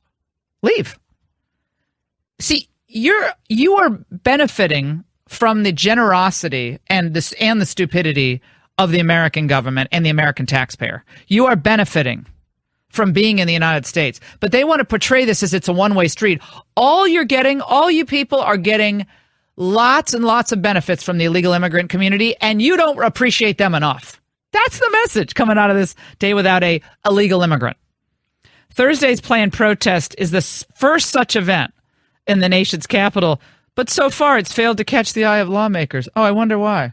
Leave. See, you are benefiting from the generosity and the stupidity of the American government and the American taxpayer. You are benefiting from being in the United States, but they want to portray this as it's a one-way street. All you people are getting lots and lots of benefits from the illegal immigrant community, and you don't appreciate them enough. That's the message coming out of this day without a illegal immigrant. Thursday's planned protest is the first such event in the nation's capital, but so far it's failed to catch the eye of lawmakers. Oh, I wonder why.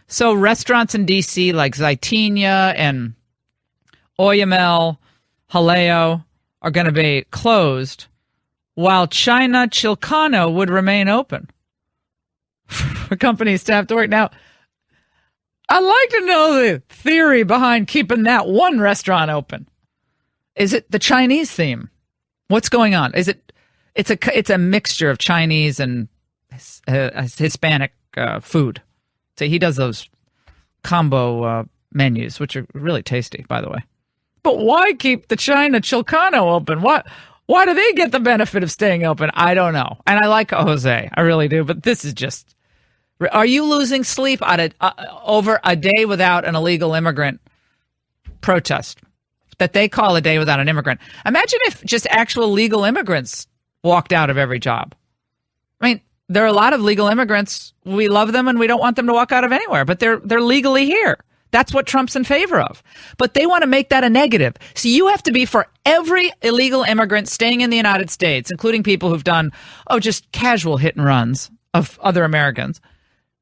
So restaurants in D.C. like Zaytinya and Oyamel, Haleo are going to be closed, while China Chilcano would remain open for company staff to work. Now, I'd like to know the theory behind keeping that one restaurant open. Is it the Chinese theme? What's going on? It's a mixture of Chinese and Hispanic food. So he does those combo menus, which are really tasty, by the way. But why keep the China Chilcano open? Why do they get the benefit of staying open? I don't know. And I like Jose. I really do. But this is just... Are you losing sleep over a day without an illegal immigrant protest that they call a day without an immigrant? Imagine if just actual legal immigrants walked out of every job. I mean, there are a lot of legal immigrants. We love them and we don't want them to walk out of anywhere, but they're legally here. That's what Trump's in favor of. But they want to make that a negative. So you have to be for every illegal immigrant staying in the United States, including people who've done, just casual hit and runs of other Americans.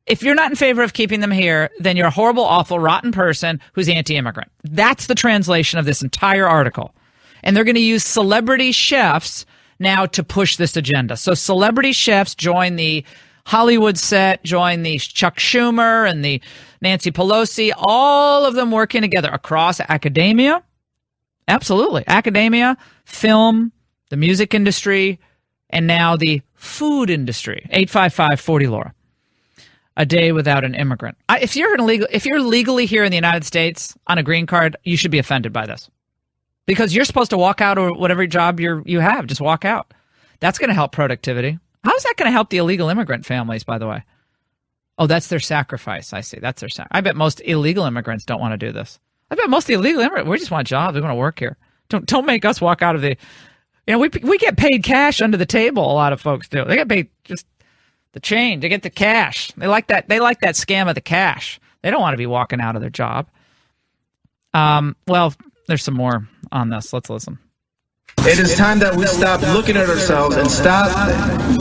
If you're not in favor of keeping them here, then you're a horrible, awful, rotten person who's anti-immigrant. That's the translation of this entire article. And they're going to use celebrity chefs now to push this agenda. So celebrity chefs join the Hollywood set, join the Chuck Schumer and the Nancy Pelosi, all of them working together across academia. Absolutely. Academia, film, the music industry, and now the food industry. 855-40-LAURA. A day without an immigrant. If you're legally here in the United States on a green card, you should be offended by this. Because you're supposed to walk out or whatever job you have. Just walk out. That's going to help productivity. How is that going to help the illegal immigrant families, by the way? Oh, that's their sacrifice. I see. That's their sacrifice. I bet most illegal immigrants don't want to do this. I bet most of the illegal immigrants, we just want jobs. We want to work here. Don't make us walk out of the... we get paid cash under the table, a lot of folks do. They get paid just the change. They get the cash. They like that scam of the cash. They don't want to be walking out of their job. Well, there's some more on this. Let's listen. It is time that we stop looking at ourselves and stop,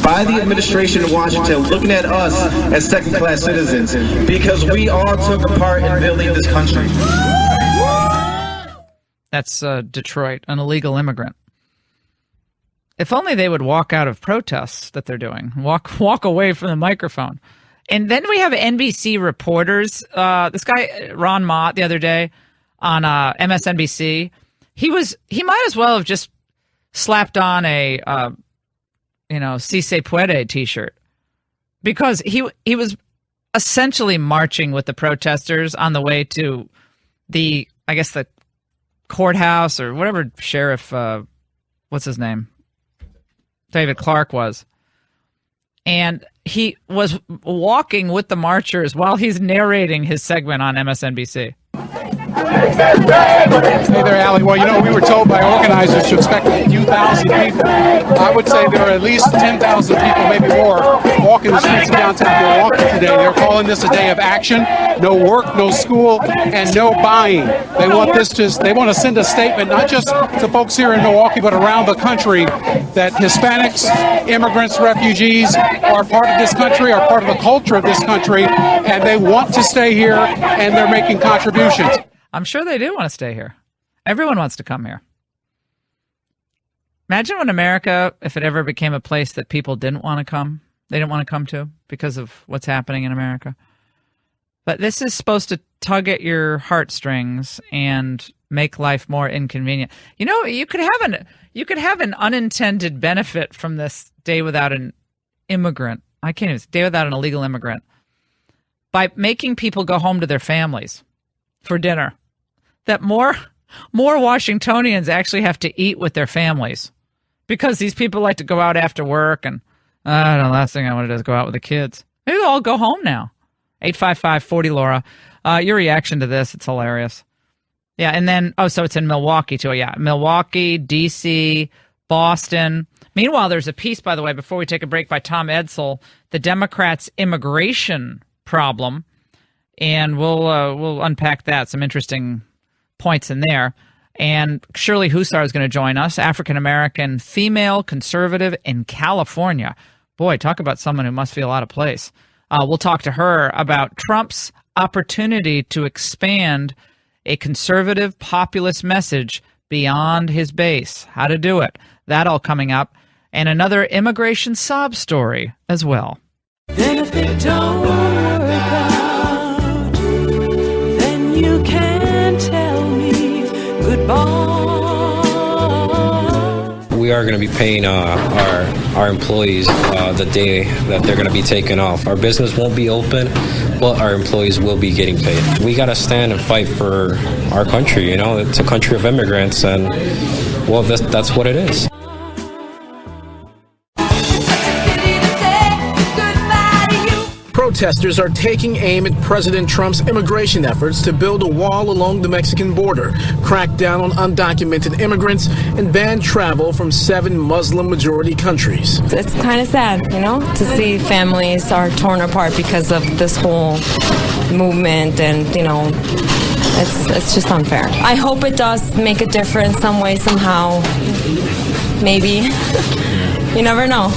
by the administration in Washington, looking at us as second-class citizens, because we all took a part in building this country. That's Detroit, an illegal immigrant. If only they would walk out of protests that they're doing, walk away from the microphone. And then we have NBC reporters. This guy, Ron Mott, the other day on MSNBC, he might as well have just slapped on a, Si se puede t-shirt, because he was essentially marching with the protesters on the way to the courthouse or whatever sheriff, what's his name? David Clark was. And he was walking with the marchers while he's narrating his segment on MSNBC. Hey there, Allie. Well, we were told by organizers to expect a few thousand people. I would say there are at least 10,000 people, maybe more, walking the streets of downtown Milwaukee today. They're calling this a day of action. No work, no school, and no buying. They want to send a statement, not just to folks here in Milwaukee, but around the country, that Hispanics, immigrants, refugees are part of this country, are part of the culture of this country, and they want to stay here, and they're making contributions. I'm sure they do want to stay here. Everyone wants to come here. Imagine when America, if it ever became a place that people didn't want to come, they didn't want to come to because of what's happening in America. But this is supposed to tug at your heartstrings and make life more inconvenient. You could have an unintended benefit from this day without an immigrant. I can't even say day without an illegal immigrant. by making people go home to their families for dinner, that more Washingtonians actually have to eat with their families because these people like to go out after work, and I don't know, last thing I want to do is go out with the kids. Maybe they'll all go home now. 855-40-LAURA. Your reaction to this, it's hilarious. Yeah, and then, so it's in Milwaukee, too. Yeah, Milwaukee, D.C., Boston. Meanwhile, there's a piece, by the way, before we take a break, by Tom Edsall, the Democrats' immigration problem, and we'll unpack that, some interesting points in there. And Shirley Hussar is going to join us, African-American female conservative in California. Boy, talk about someone who must feel out of place. We'll talk to her about Trump's opportunity to expand a conservative populist message beyond his base. How to do it. That all coming up. And another immigration sob story as well. Then if it don't work out, then you can tell me goodbye. We are going to be paying our employees the day that they're going to be taken off. Our business won't be open, but our employees will be getting paid. We got to stand and fight for our country. You know, it's a country of immigrants, and well, that's what it is. Protesters are taking aim at President Trump's immigration efforts to build a wall along the Mexican border, crack down on undocumented immigrants, and ban travel from 7 Muslim-majority countries. It's kind of sad, you know, to see families are torn apart because of this whole movement, and, you know, it's just unfair. I hope it does make a difference some way, somehow. Maybe. You never know.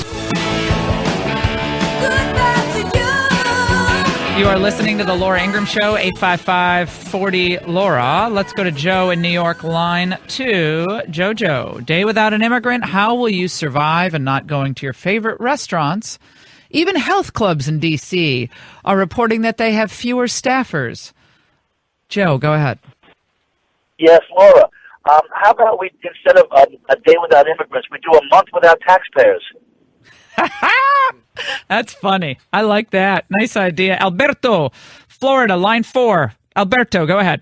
You are listening to the Laura Ingraham Show, 855-40-LAURA. Let's go to Joe in New York, line 2. Jojo, day without an immigrant, how will you survive and not going to your favorite restaurants? Even health clubs in D.C. are reporting that they have fewer staffers. Joe, go ahead. Yes, Laura. How about we, instead of a day without immigrants, we do a month without taxpayers? That's funny. I like that. Nice idea. Alberto, Florida, line 4. Alberto, go ahead.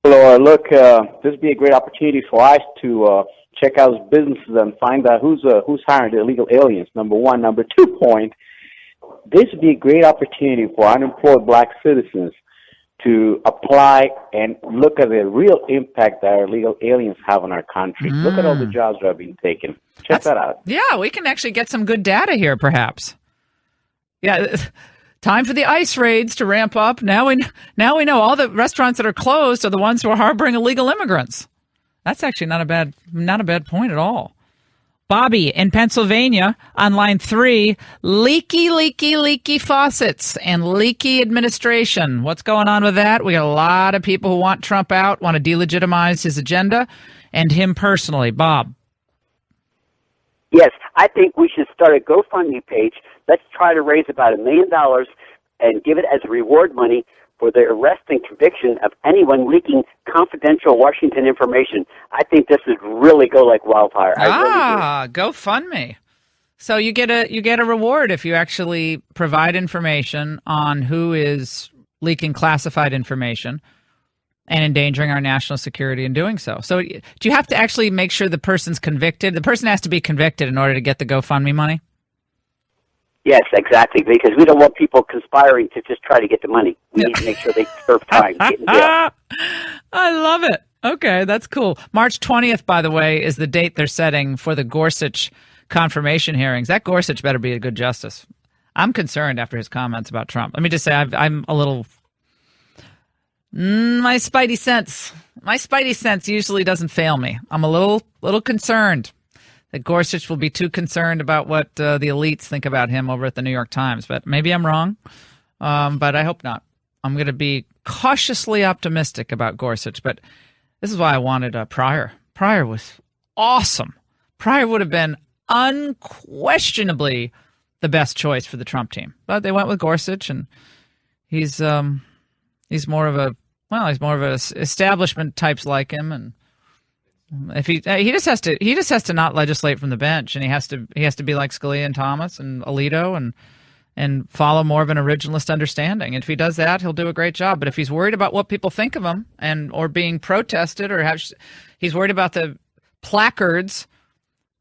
Laura, look, this would be a great opportunity for us to check out businesses and find out who's hiring the illegal aliens, number one. Number 2 point, this would be a great opportunity for unemployed black citizens to apply and look at the real impact that our illegal aliens have on our country. Look at all the jobs that are being taken. Check that out. Yeah, we can actually get some good data here, perhaps. Yeah, time for the ICE raids to ramp up. Now we know all the restaurants that are closed are the ones who are harboring illegal immigrants. That's actually not a bad point at all. Bobby in Pennsylvania on line 3, leaky faucets and leaky administration. What's going on with that? We got a lot of people who want Trump out, want to delegitimize his agenda and him personally. Bob. Yes, I think we should start a GoFundMe page. Let's try to raise about $1 million and give it as reward money for the arrest and conviction of anyone leaking confidential Washington information. I think this would really go like wildfire. I really do. GoFundMe. So you get a reward if you actually provide information on who is leaking classified information and endangering our national security in doing so. So do you have to actually make sure the person's convicted? The person has to be convicted in order to get the GoFundMe money? Yes, exactly, because we don't want people conspiring to just try to get the money. We need to make sure they serve time. Get in jail. I love it. Okay, that's cool. March 20th, by the way, is the date they're setting for the Gorsuch confirmation hearings. That Gorsuch better be a good justice. I'm concerned after his comments about Trump. Let me just say I'm a little... My spidey sense usually doesn't fail me. I'm a little concerned that Gorsuch will be too concerned about what the elites think about him over at the New York Times. But maybe I'm wrong, but I hope not. I'm going to be cautiously optimistic about Gorsuch, but this is why I wanted Pryor. Pryor was awesome. Pryor would have been unquestionably the best choice for the Trump team. But they went with Gorsuch, and he's more of a establishment types like him, and if he just has to not legislate from the bench, and he has to be like Scalia and Thomas and Alito and follow more of an originalist understanding. And if he does that, he'll do a great job. But if he's worried about what people think of him or being protested, or he's worried about the placards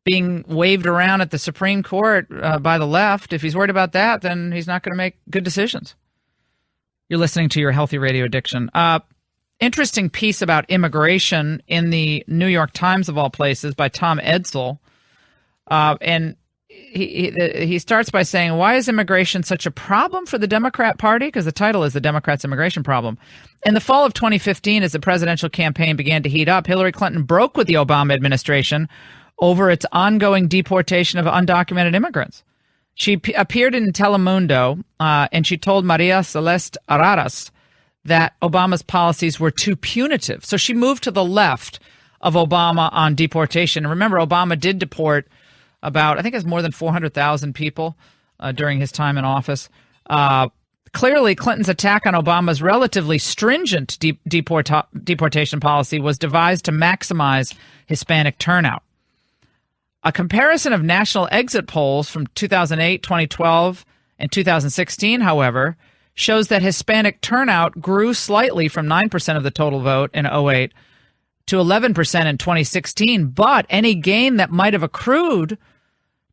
being waved around at the Supreme Court by the left, if he's worried about that, then he's not going to make good decisions. You're listening to Your Healthy Radio Addiction. Interesting piece about immigration in the New York Times, of all places, by Tom Edsall. And he starts by saying, why is immigration such a problem for the Democrat Party? Because the title is The Democrats' Immigration Problem. In the fall of 2015, as the presidential campaign began to heat up, Hillary Clinton broke with the Obama administration over its ongoing deportation of undocumented immigrants. She appeared in Telemundo, and she told Maria Celeste Araras that Obama's policies were too punitive. So she moved to the left of Obama on deportation. And remember, Obama did deport about, I think it was more than 400,000 people during his time in office. Clearly, Clinton's attack on Obama's relatively stringent deportation policy was devised to maximize Hispanic turnout. A comparison of national exit polls from 2008, 2012, and 2016, however, shows that Hispanic turnout grew slightly from 9% of the total vote in 2008 to 11% in 2016, but any gain that might have accrued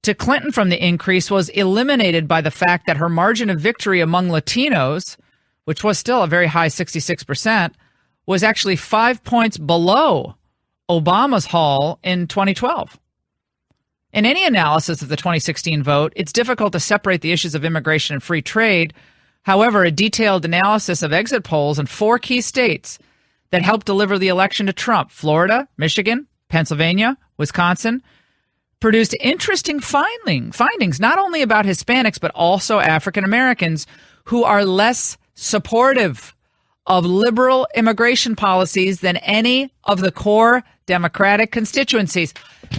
to Clinton from the increase was eliminated by the fact that her margin of victory among Latinos, which was still a very high 66%, was actually 5 points below Obama's haul in 2012. In any analysis of the 2016 vote, it's difficult to separate the issues of immigration and free trade. However, a detailed analysis of exit polls in 4 key states that helped deliver the election to Trump, Florida, Michigan, Pennsylvania, Wisconsin, produced interesting findings not only about Hispanics, but also African Americans who are less supportive of liberal immigration policies than any of the core Democratic constituencies.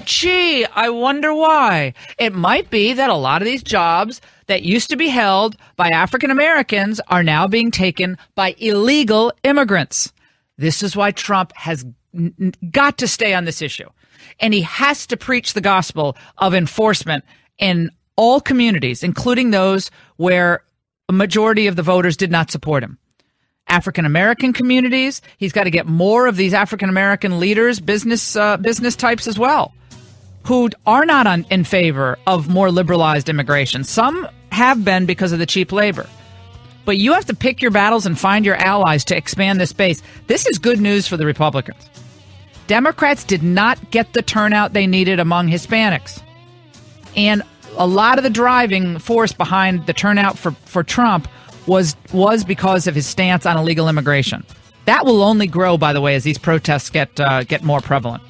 Gee, I wonder why. It might be that a lot of these jobs that used to be held by African Americans are now being taken by illegal immigrants. This is why Trump has got to stay on this issue. And he has to preach the gospel of enforcement in all communities, including those where a majority of the voters did not support him. African American communities, he's got to get more of these African American leaders, business types as well, who are not in favor of more liberalized immigration. Some have been because of the cheap labor. But you have to pick your battles and find your allies to expand this base. This is good news for the Republicans. Democrats did not get the turnout they needed among Hispanics. And a lot of the driving force behind the turnout for Trump was because of his stance on illegal immigration. That will only grow, by the way, as these protests get more prevalent.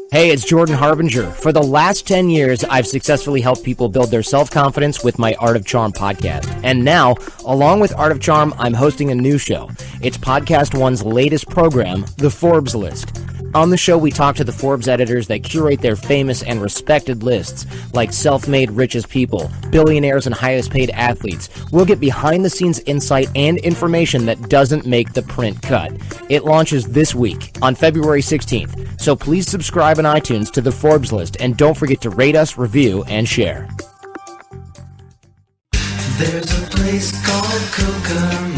Hey, it's Jordan Harbinger. For the last 10 years, I've successfully helped people build their self-confidence with my Art of Charm podcast. And now, along with Art of Charm, I'm hosting a new show. It's Podcast One's latest program, The Forbes List. On the show, we talk to the Forbes editors that curate their famous and respected lists, like self-made richest people, billionaires, and highest-paid athletes. We'll get behind-the-scenes insight and information that doesn't make the print cut. It launches this week, on February 16th. So please subscribe on iTunes to the Forbes List, and don't forget to rate us, review, and share. There's a place called Kokomo.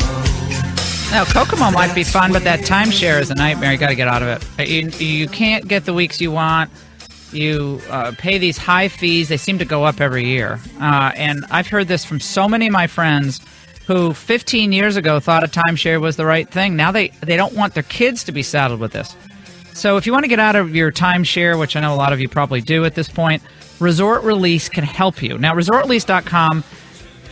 Now, Kokomo might be fun, but that timeshare is a nightmare. You got to get out of it. You can't get the weeks you want. You pay these high fees. They seem to go up every year. And I've heard this from so many of my friends who 15 years ago thought a timeshare was the right thing. Now they don't want their kids to be saddled with this. So if you want to get out of your timeshare, which I know a lot of you probably do at this point, Resort Release can help you. Now, resortrelease.com,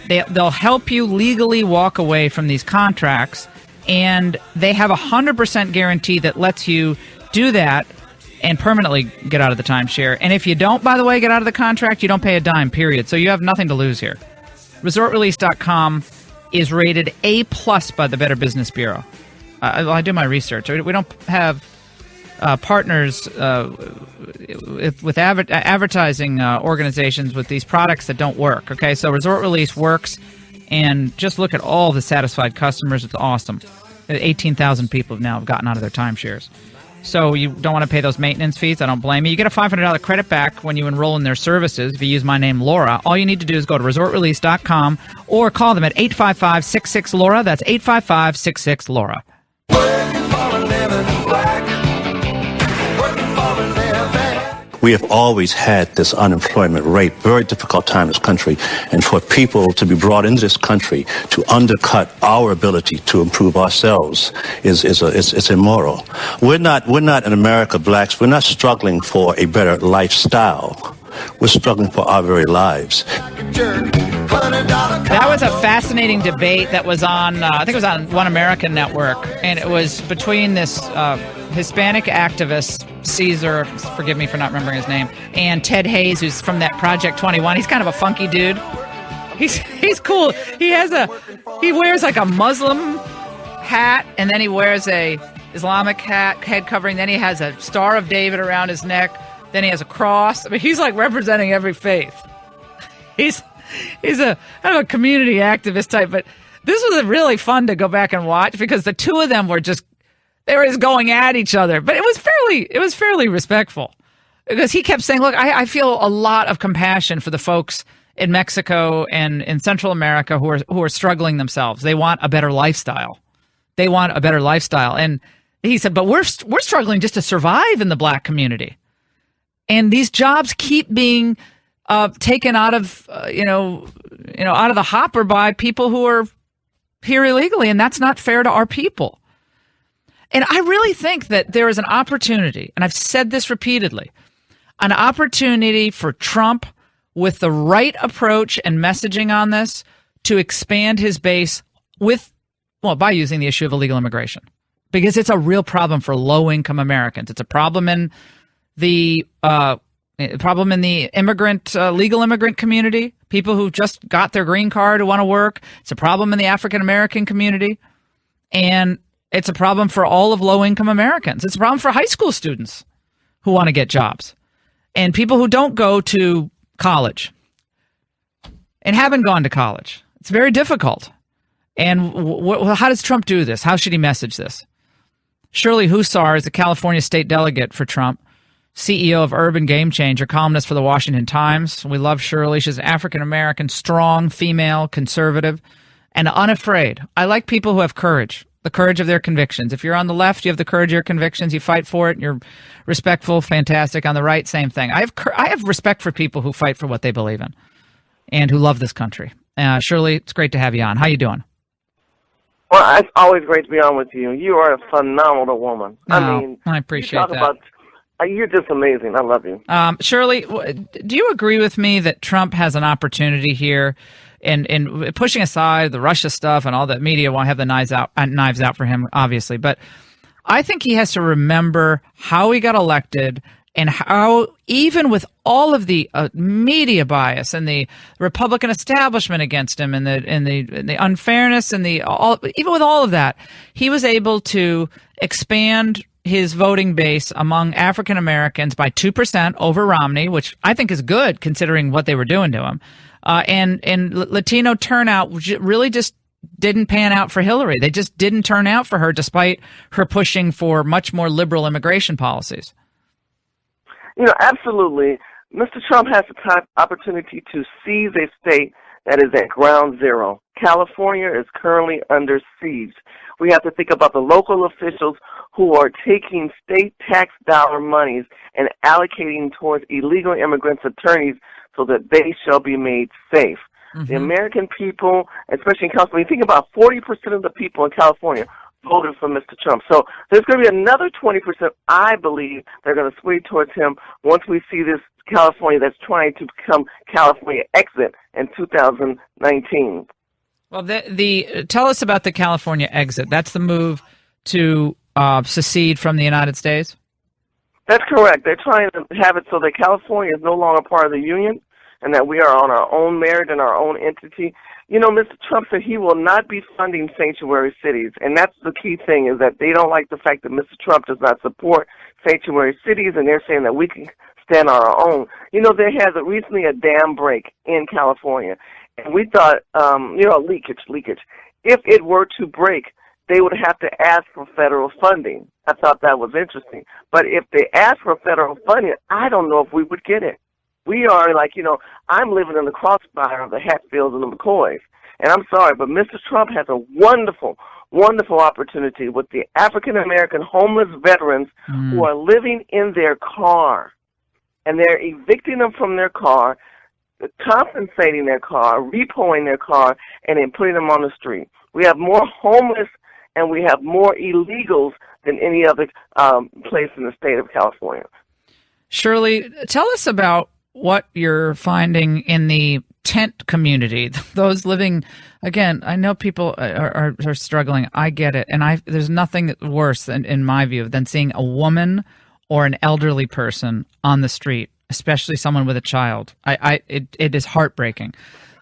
they'll help you legally walk away from these contracts. And they have a 100% guarantee that lets you do that and permanently get out of the timeshare. And if you don't, by the way, get out of the contract, you don't pay a dime, period. So you have nothing to lose here. ResortRelease.com is rated A+ by the Better Business Bureau. I do my research. We don't have partners with advertising organizations with these products that don't work. Okay, so Resort Release works. And just look at all the satisfied customers. It's awesome. 18,000 people have now gotten out of their timeshares. So you don't want to pay those maintenance fees. I don't blame you. You get a $500 credit back when you enroll in their services if you use my name, Laura. All you need to do is go to resortrelease.com or call them at 855-66-LAURA. That's 855-66-LAURA. We have always had this unemployment rate, very difficult time in this country, and for people to be brought into this country to undercut our ability to improve ourselves is immoral. We're not in America, blacks. We're not struggling for a better lifestyle. We're struggling for our very lives. That was a fascinating debate that was on, I think it was on One American Network, and it was between this Hispanic activist, Caesar, forgive me for not remembering his name, and Ted Hayes, who's from that Project 21. He's kind of a funky dude. He's cool. He wears like a Muslim hat, and then he wears a Islamic hat, head covering. Then he has a Star of David around his neck. Then he has a cross. I mean, he's like representing every faith. He's a kind of a community activist type, but this was really fun to go back and watch because the two of them were just going at each other, but it was fairly respectful because he kept saying, look, I feel a lot of compassion for the folks in Mexico and in Central America who are struggling themselves. They want a better lifestyle. And he said, but we're struggling just to survive in the black community. And these jobs keep being taken out of out of the hopper by people who are here illegally, and that's not fair to our people. And I really think that there is an opportunity, and I've said this repeatedly, an opportunity for Trump with the right approach and messaging on this to expand his base by using the issue of illegal immigration, because it's a real problem for low-income Americans. It's a problem in the legal immigrant community, people who just got their green card who want to work. It's a problem in the African American community, and it's a problem for all of low-income Americans. It's a problem for high school students who want to get jobs and people who don't go to college and haven't gone to college. It's very difficult. And how does Trump do this? How should he message this? Shirley Hussar is the California state delegate for Trump, CEO of Urban Game Changer, columnist for the Washington Times. We love Shirley. She's an African-American, strong, female, conservative, and unafraid. I like people who have courage. The courage of their convictions. If you're on the left, you have the courage of your convictions. You fight for it, and you're respectful, fantastic. On the right, same thing. I have respect for people who fight for what they believe in and who love this country. Shirley, it's great to have you on. How you doing? Well, it's always great to be on with you. You are a phenomenal woman. I appreciate that. You're just amazing. I love you. Shirley, do you agree with me that Trump has an opportunity here? And pushing aside the Russia stuff and all that, media won't have the knives out for him, obviously. But I think he has to remember how he got elected and how, even with all of the media bias and the Republican establishment against him and the unfairness and even with all of that, he was able to expand his voting base among African Americans by 2% over Romney, which I think is good considering what they were doing to him. And Latino turnout really just didn't pan out for Hillary. They just didn't turn out for her despite her pushing for much more liberal immigration policies. Absolutely. Mr. Trump has the opportunity to seize a state that is at ground zero. California is currently under siege. We have to think about the local officials who are taking state tax dollar monies and allocating towards illegal immigrants' attorneys so that they shall be made safe. Mm-hmm. The American people, especially in California, think about 40% of the people in California voted for Mr. Trump. So there's going to be another 20%, I believe, they're going to sway towards him once we see this California that's trying to become California exit in 2019. Well, tell us about the California exit. That's the move to secede from the United States? That's correct. They're trying to have it so that California is no longer part of the Union and that we are on our own merit and our own entity. Mr. Trump said he will not be funding sanctuary cities, and that's the key thing, is that they don't like the fact that Mr. Trump does not support sanctuary cities, and they're saying that we can stand on our own. There has recently a dam break in California, and we thought, leakage. If it were to break, they would have to ask for federal funding. I thought that was interesting. But if they ask for federal funding, I don't know if we would get it. We are I'm living in the crossfire of the Hatfields and the McCoys. And I'm sorry, but Mr. Trump has a wonderful, wonderful opportunity with the African-American homeless veterans who are living in their car. And they're evicting them from their car, compensating their car, repoing their car, and then putting them on the street. We have more homeless and we have more illegals than any other place in the state of California. Shirley, tell us about what you're finding in the tent community. Those living, again, I know people are struggling. I get it. And there's nothing worse than, in my view, than seeing a woman or an elderly person on the street, especially someone with a child. It is heartbreaking.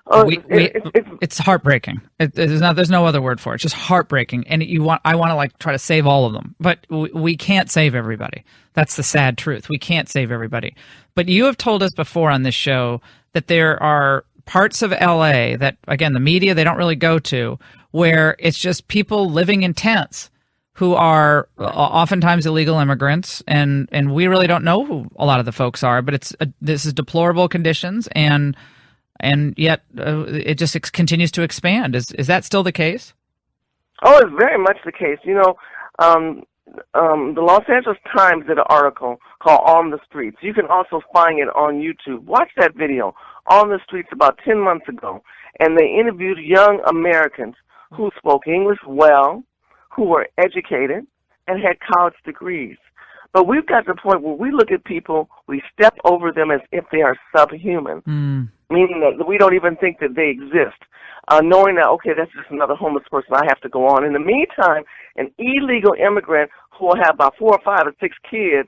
It's heartbreaking. There's no other word for it. It's just heartbreaking. And I want to try to save all of them, but we can't save everybody. That's the sad truth. We can't save everybody. But you have told us before on this show that there are parts of LA that, again, the media, they don't really go to, where it's just people living in tents who are oftentimes illegal immigrants, and we really don't know who a lot of the folks are, but this is deplorable conditions, and yet it just continues to expand. Is that still the case? Oh, it's very much the case. The Los Angeles Times did an article called On the Streets. You can also find it on YouTube. Watch that video, On the Streets, about 10 months ago. And they interviewed young Americans who spoke English well, who were educated, and had college degrees. But we've got to the point where we look at people, we step over them as if they are subhuman, meaning that we don't even think that they exist, knowing that, okay, that's just another homeless person, I have to go on. In the meantime, an illegal immigrant who will have about 4 or 5 or 6 kids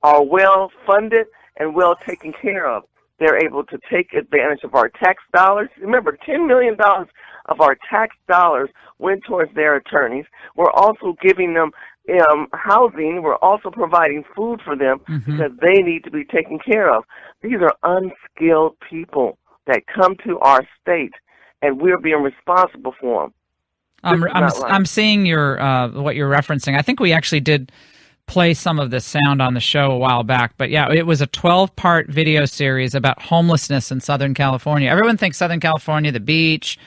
are well funded and well taken care of. They're able to take advantage of our tax dollars. Remember, $10 million of our tax dollars went towards their attorneys. We're also giving them housing. We're also providing food for them because they need to be taken care of. These are unskilled people that come to our state, and we're being responsible for them. I'm seeing what you're referencing. I think we actually did play some of this sound on the show a while back, but yeah, it was a 12-part video series about homelessness in Southern California. Everyone thinks Southern California, the beach,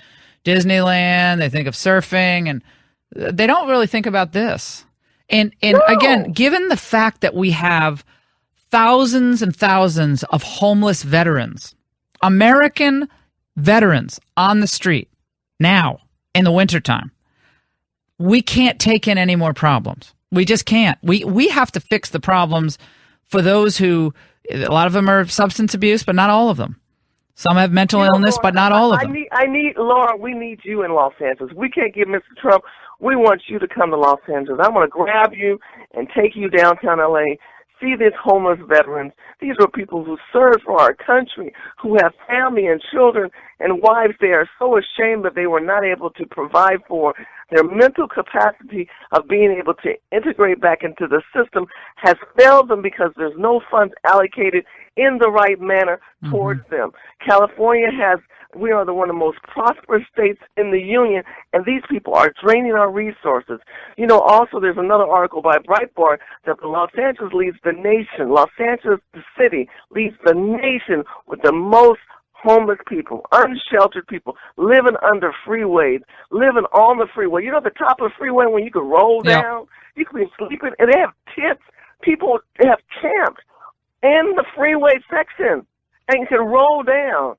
Disneyland, they think of surfing, and they don't really think about this. And again, given the fact that we have thousands and thousands of homeless veterans, American veterans on the street now in the wintertime, we can't take in any more problems. We just can't. We have to fix the problems for those who, a lot of them are substance abuse, but not all of them. Some have mental illness, but not all of them. Laura, we need you in Los Angeles. We can't give Mr. Trump. We want you to come to Los Angeles. I want to grab you and take you downtown L.A., see these homeless veterans. These are people who serve for our country, who have family and children and wives they are so ashamed that they were not able to provide for. Their mental capacity of being able to integrate back into the system has failed them because there's no funds allocated in the right manner towards them. California we are one of the most prosperous states in the union, and these people are draining our resources. Also there's another article by Breitbart that Los Angeles leads the nation. Los Angeles, the city, leads the nation with the most homeless people, unsheltered people, living under freeways, living on the freeway. The top of the freeway when you can roll down, you can be sleeping, and they have tents. People have camps in the freeway section, and you can roll down.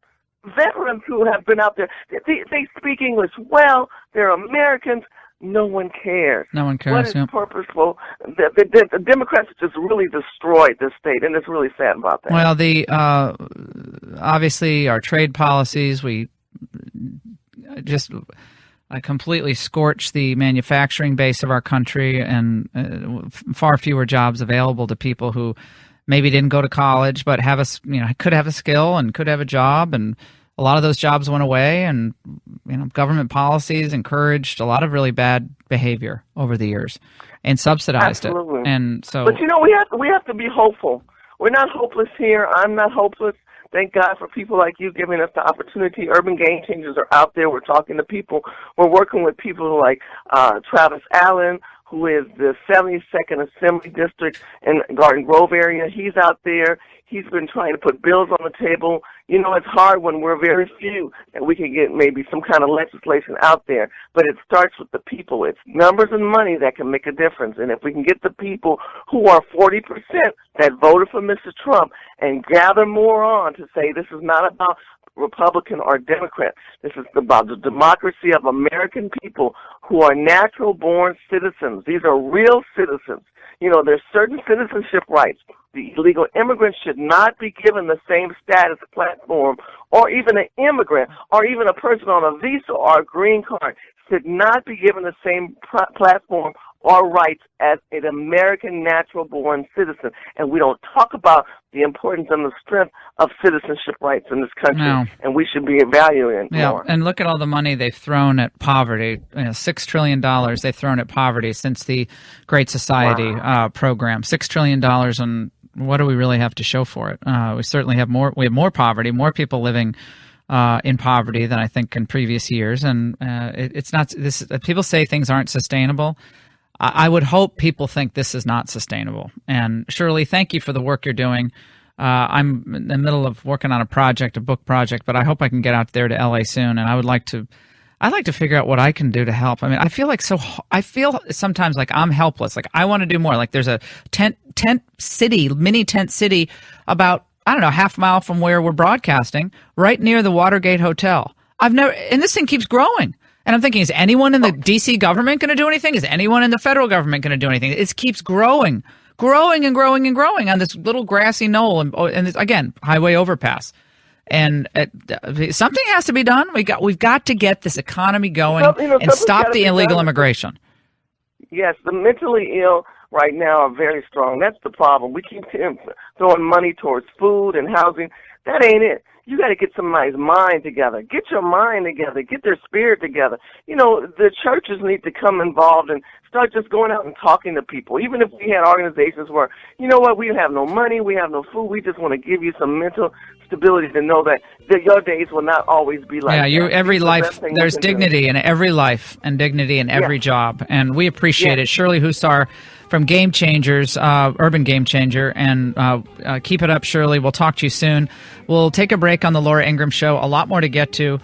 Veterans who have been out there, they speak English well, they're Americans, no one cares. No one cares, What is purposeful? The Democrats just really destroyed this state, and it's really sad about that. Well, obviously our trade policies, we just completely scorch the manufacturing base of our country, and far fewer jobs available to people who maybe didn't go to college but could have a skill and could have a job, and a lot of those jobs went away, and government policies encouraged a lot of really bad behavior over the years and subsidized it. And so, but we have to be hopeful. We're not hopeless here. I'm not hopeless. Thank God for people like you giving us the opportunity. Urban Game Changers are out there. We're talking to people. We're working with people like Travis Allen, who is the 72nd Assembly District in Garden Grove area. He's out there. He's been trying to put bills on the table. You know, it's hard when we're very few and we can get maybe some kind of legislation out there, but it starts with the people. It's numbers and money that can make a difference, and if we can get the people who are 40% that voted for Mr. Trump and gather more on to say this is not about Republican or Democrat. This is about the democracy of American people who are natural-born citizens. These are real citizens. You know, there's certain citizenship rights. The illegal immigrants should not be given the same status platform, or even an immigrant, or even a person on a visa or a green card should not be given the same platform or rights as an American natural-born citizen. And we don't talk about the importance and the strength of citizenship rights in this country, and we should be evaluating more. And look at all the money they've thrown at poverty. $6 trillion they've thrown at poverty since the Great Society program. $6 trillion, and what do we really have to show for it? We certainly have more. We have more poverty, more people living in poverty than I think in previous years. And it's not this. People say things aren't sustainable. I would hope people think this is not sustainable. And Shirley, thank you for the work you're doing. I'm in the middle of working on a book project, but I hope I can get out there to LA soon. And I'd like to figure out what I can do to help. I mean, I feel sometimes like I'm helpless. Like I want to do more. Like there's a mini tent city about, I don't know, half a mile from where we're broadcasting, right near the Watergate Hotel. And this thing keeps growing. And I'm thinking, is anyone in the D.C. government going to do anything? Is anyone in the federal government going to do anything? It keeps growing on this little grassy knoll, and this, again, highway overpass. And something has to be done. We've got to get this economy going and stop the illegal immigration. Yes, the mentally ill right now are very strong. That's the problem. We keep throwing money towards food and housing. That ain't it. You got to get somebody's mind together. Get your mind together. Get their spirit together. You know, the churches need to come involved and start just going out and talking to people. Even if we had organizations where, you know what, we have no money, we have no food, we just want to give you some mental stability to know that your days will not always be like that. Every life, there's dignity in every life and dignity in every job. And we appreciate it. Shirley Hussar from Game Changers, Urban Game Changer. And keep it up, Shirley. We'll talk to you soon. We'll take a break on the Laura Ingraham Show. A lot more to get to.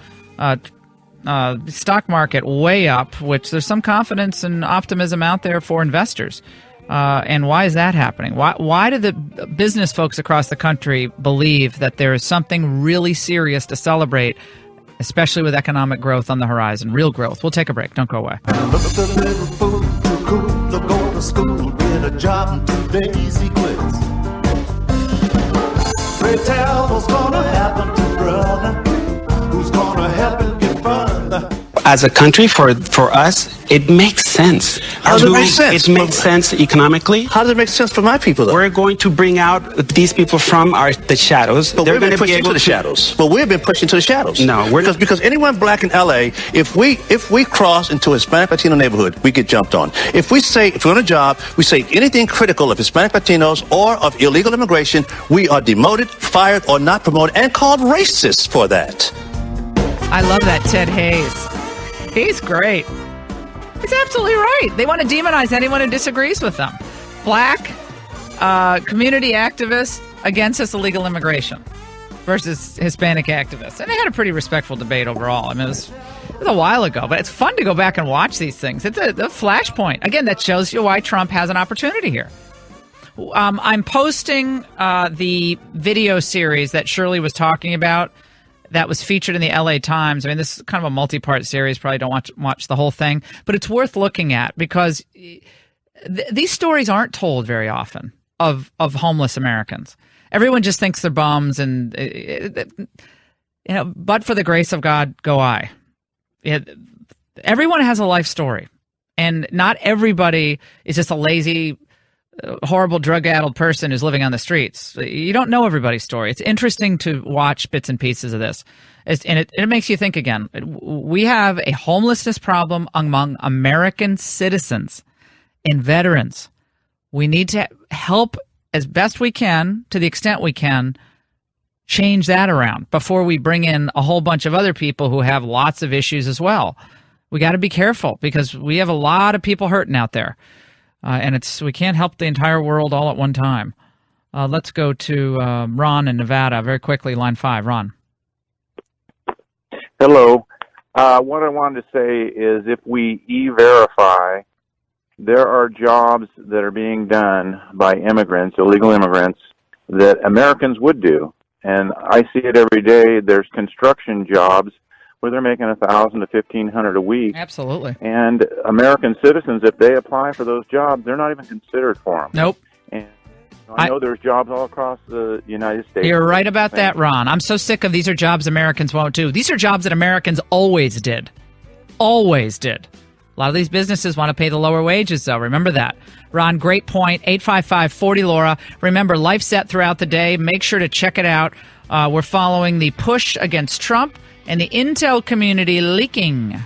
Stock market way up, which there's some confidence and optimism out there for investors. And why is that happening? Why do the business folks across the country believe that there is something really serious to celebrate, especially with economic growth on the horizon, real growth? We'll take a break. Don't go away. Look at the little fool, too cool to go to school, get a job in 2 days he quits. Pray tell what's gonna happen to brother, who's gonna help him get further. As a country, for us, it makes sense. How does it make sense? It makes sense economically. How does it make sense for my people, though? We're going to bring out these people from the shadows. But we've been pushed into the shadows. But we've been pushed into the shadows. No, we're not. Because anyone black in L.A., if we cross into a Hispanic Latino neighborhood, we get jumped on. If we're on a job, we say anything critical of Hispanic Latinos or of illegal immigration, we are demoted, fired, or not promoted, and called racist for that. I love that Ted Hayes. He's great. He's absolutely right. They want to demonize anyone who disagrees with them. Black, community activists against this illegal immigration versus Hispanic activists. And they had a pretty respectful debate overall. I mean, it was a while ago, but it's fun to go back and watch these things. It's a flashpoint. Again, that shows you why Trump has an opportunity here. I'm posting the video series that Shirley was talking about that was featured in the LA Times. I mean, this is kind of a multi-part series. Probably don't watch the whole thing, but it's worth looking at because these stories aren't told very often of homeless Americans. Everyone just thinks they're bums, and but for the grace of God, go I. Everyone has a life story, and not everybody is just a lazy, horrible drug-addled person who's living on the streets. You don't know everybody's story. It's interesting to watch bits and pieces of this. And it makes you think again. We have a homelessness problem among American citizens and veterans. We need to help as best we can, to the extent we can, change that around before we bring in a whole bunch of other people who have lots of issues as well. We got to be careful because we have a lot of people hurting out there. And we can't help the entire world all at one time. Let's go to Ron in Nevada very quickly, line 5. Ron. Hello. What I wanted to say is if we E-Verify, there are jobs that are being done by immigrants, illegal immigrants, that Americans would do. And I see it every day. There's construction jobs where they're making $1,000 to $1,500 a week. Absolutely. And American citizens, if they apply for those jobs, they're not even considered for them. Nope. And I know there's jobs all across the United States. You're right about that, Ron. I'm so sick of these are jobs Americans won't do. These are jobs that Americans always did. Always did. A lot of these businesses want to pay the lower wages, though. Remember that. Ron, great point. 855-40-LAURA. Remember, life's set throughout the day. Make sure to check it out. We're following the push against Trump and the intel community leaking.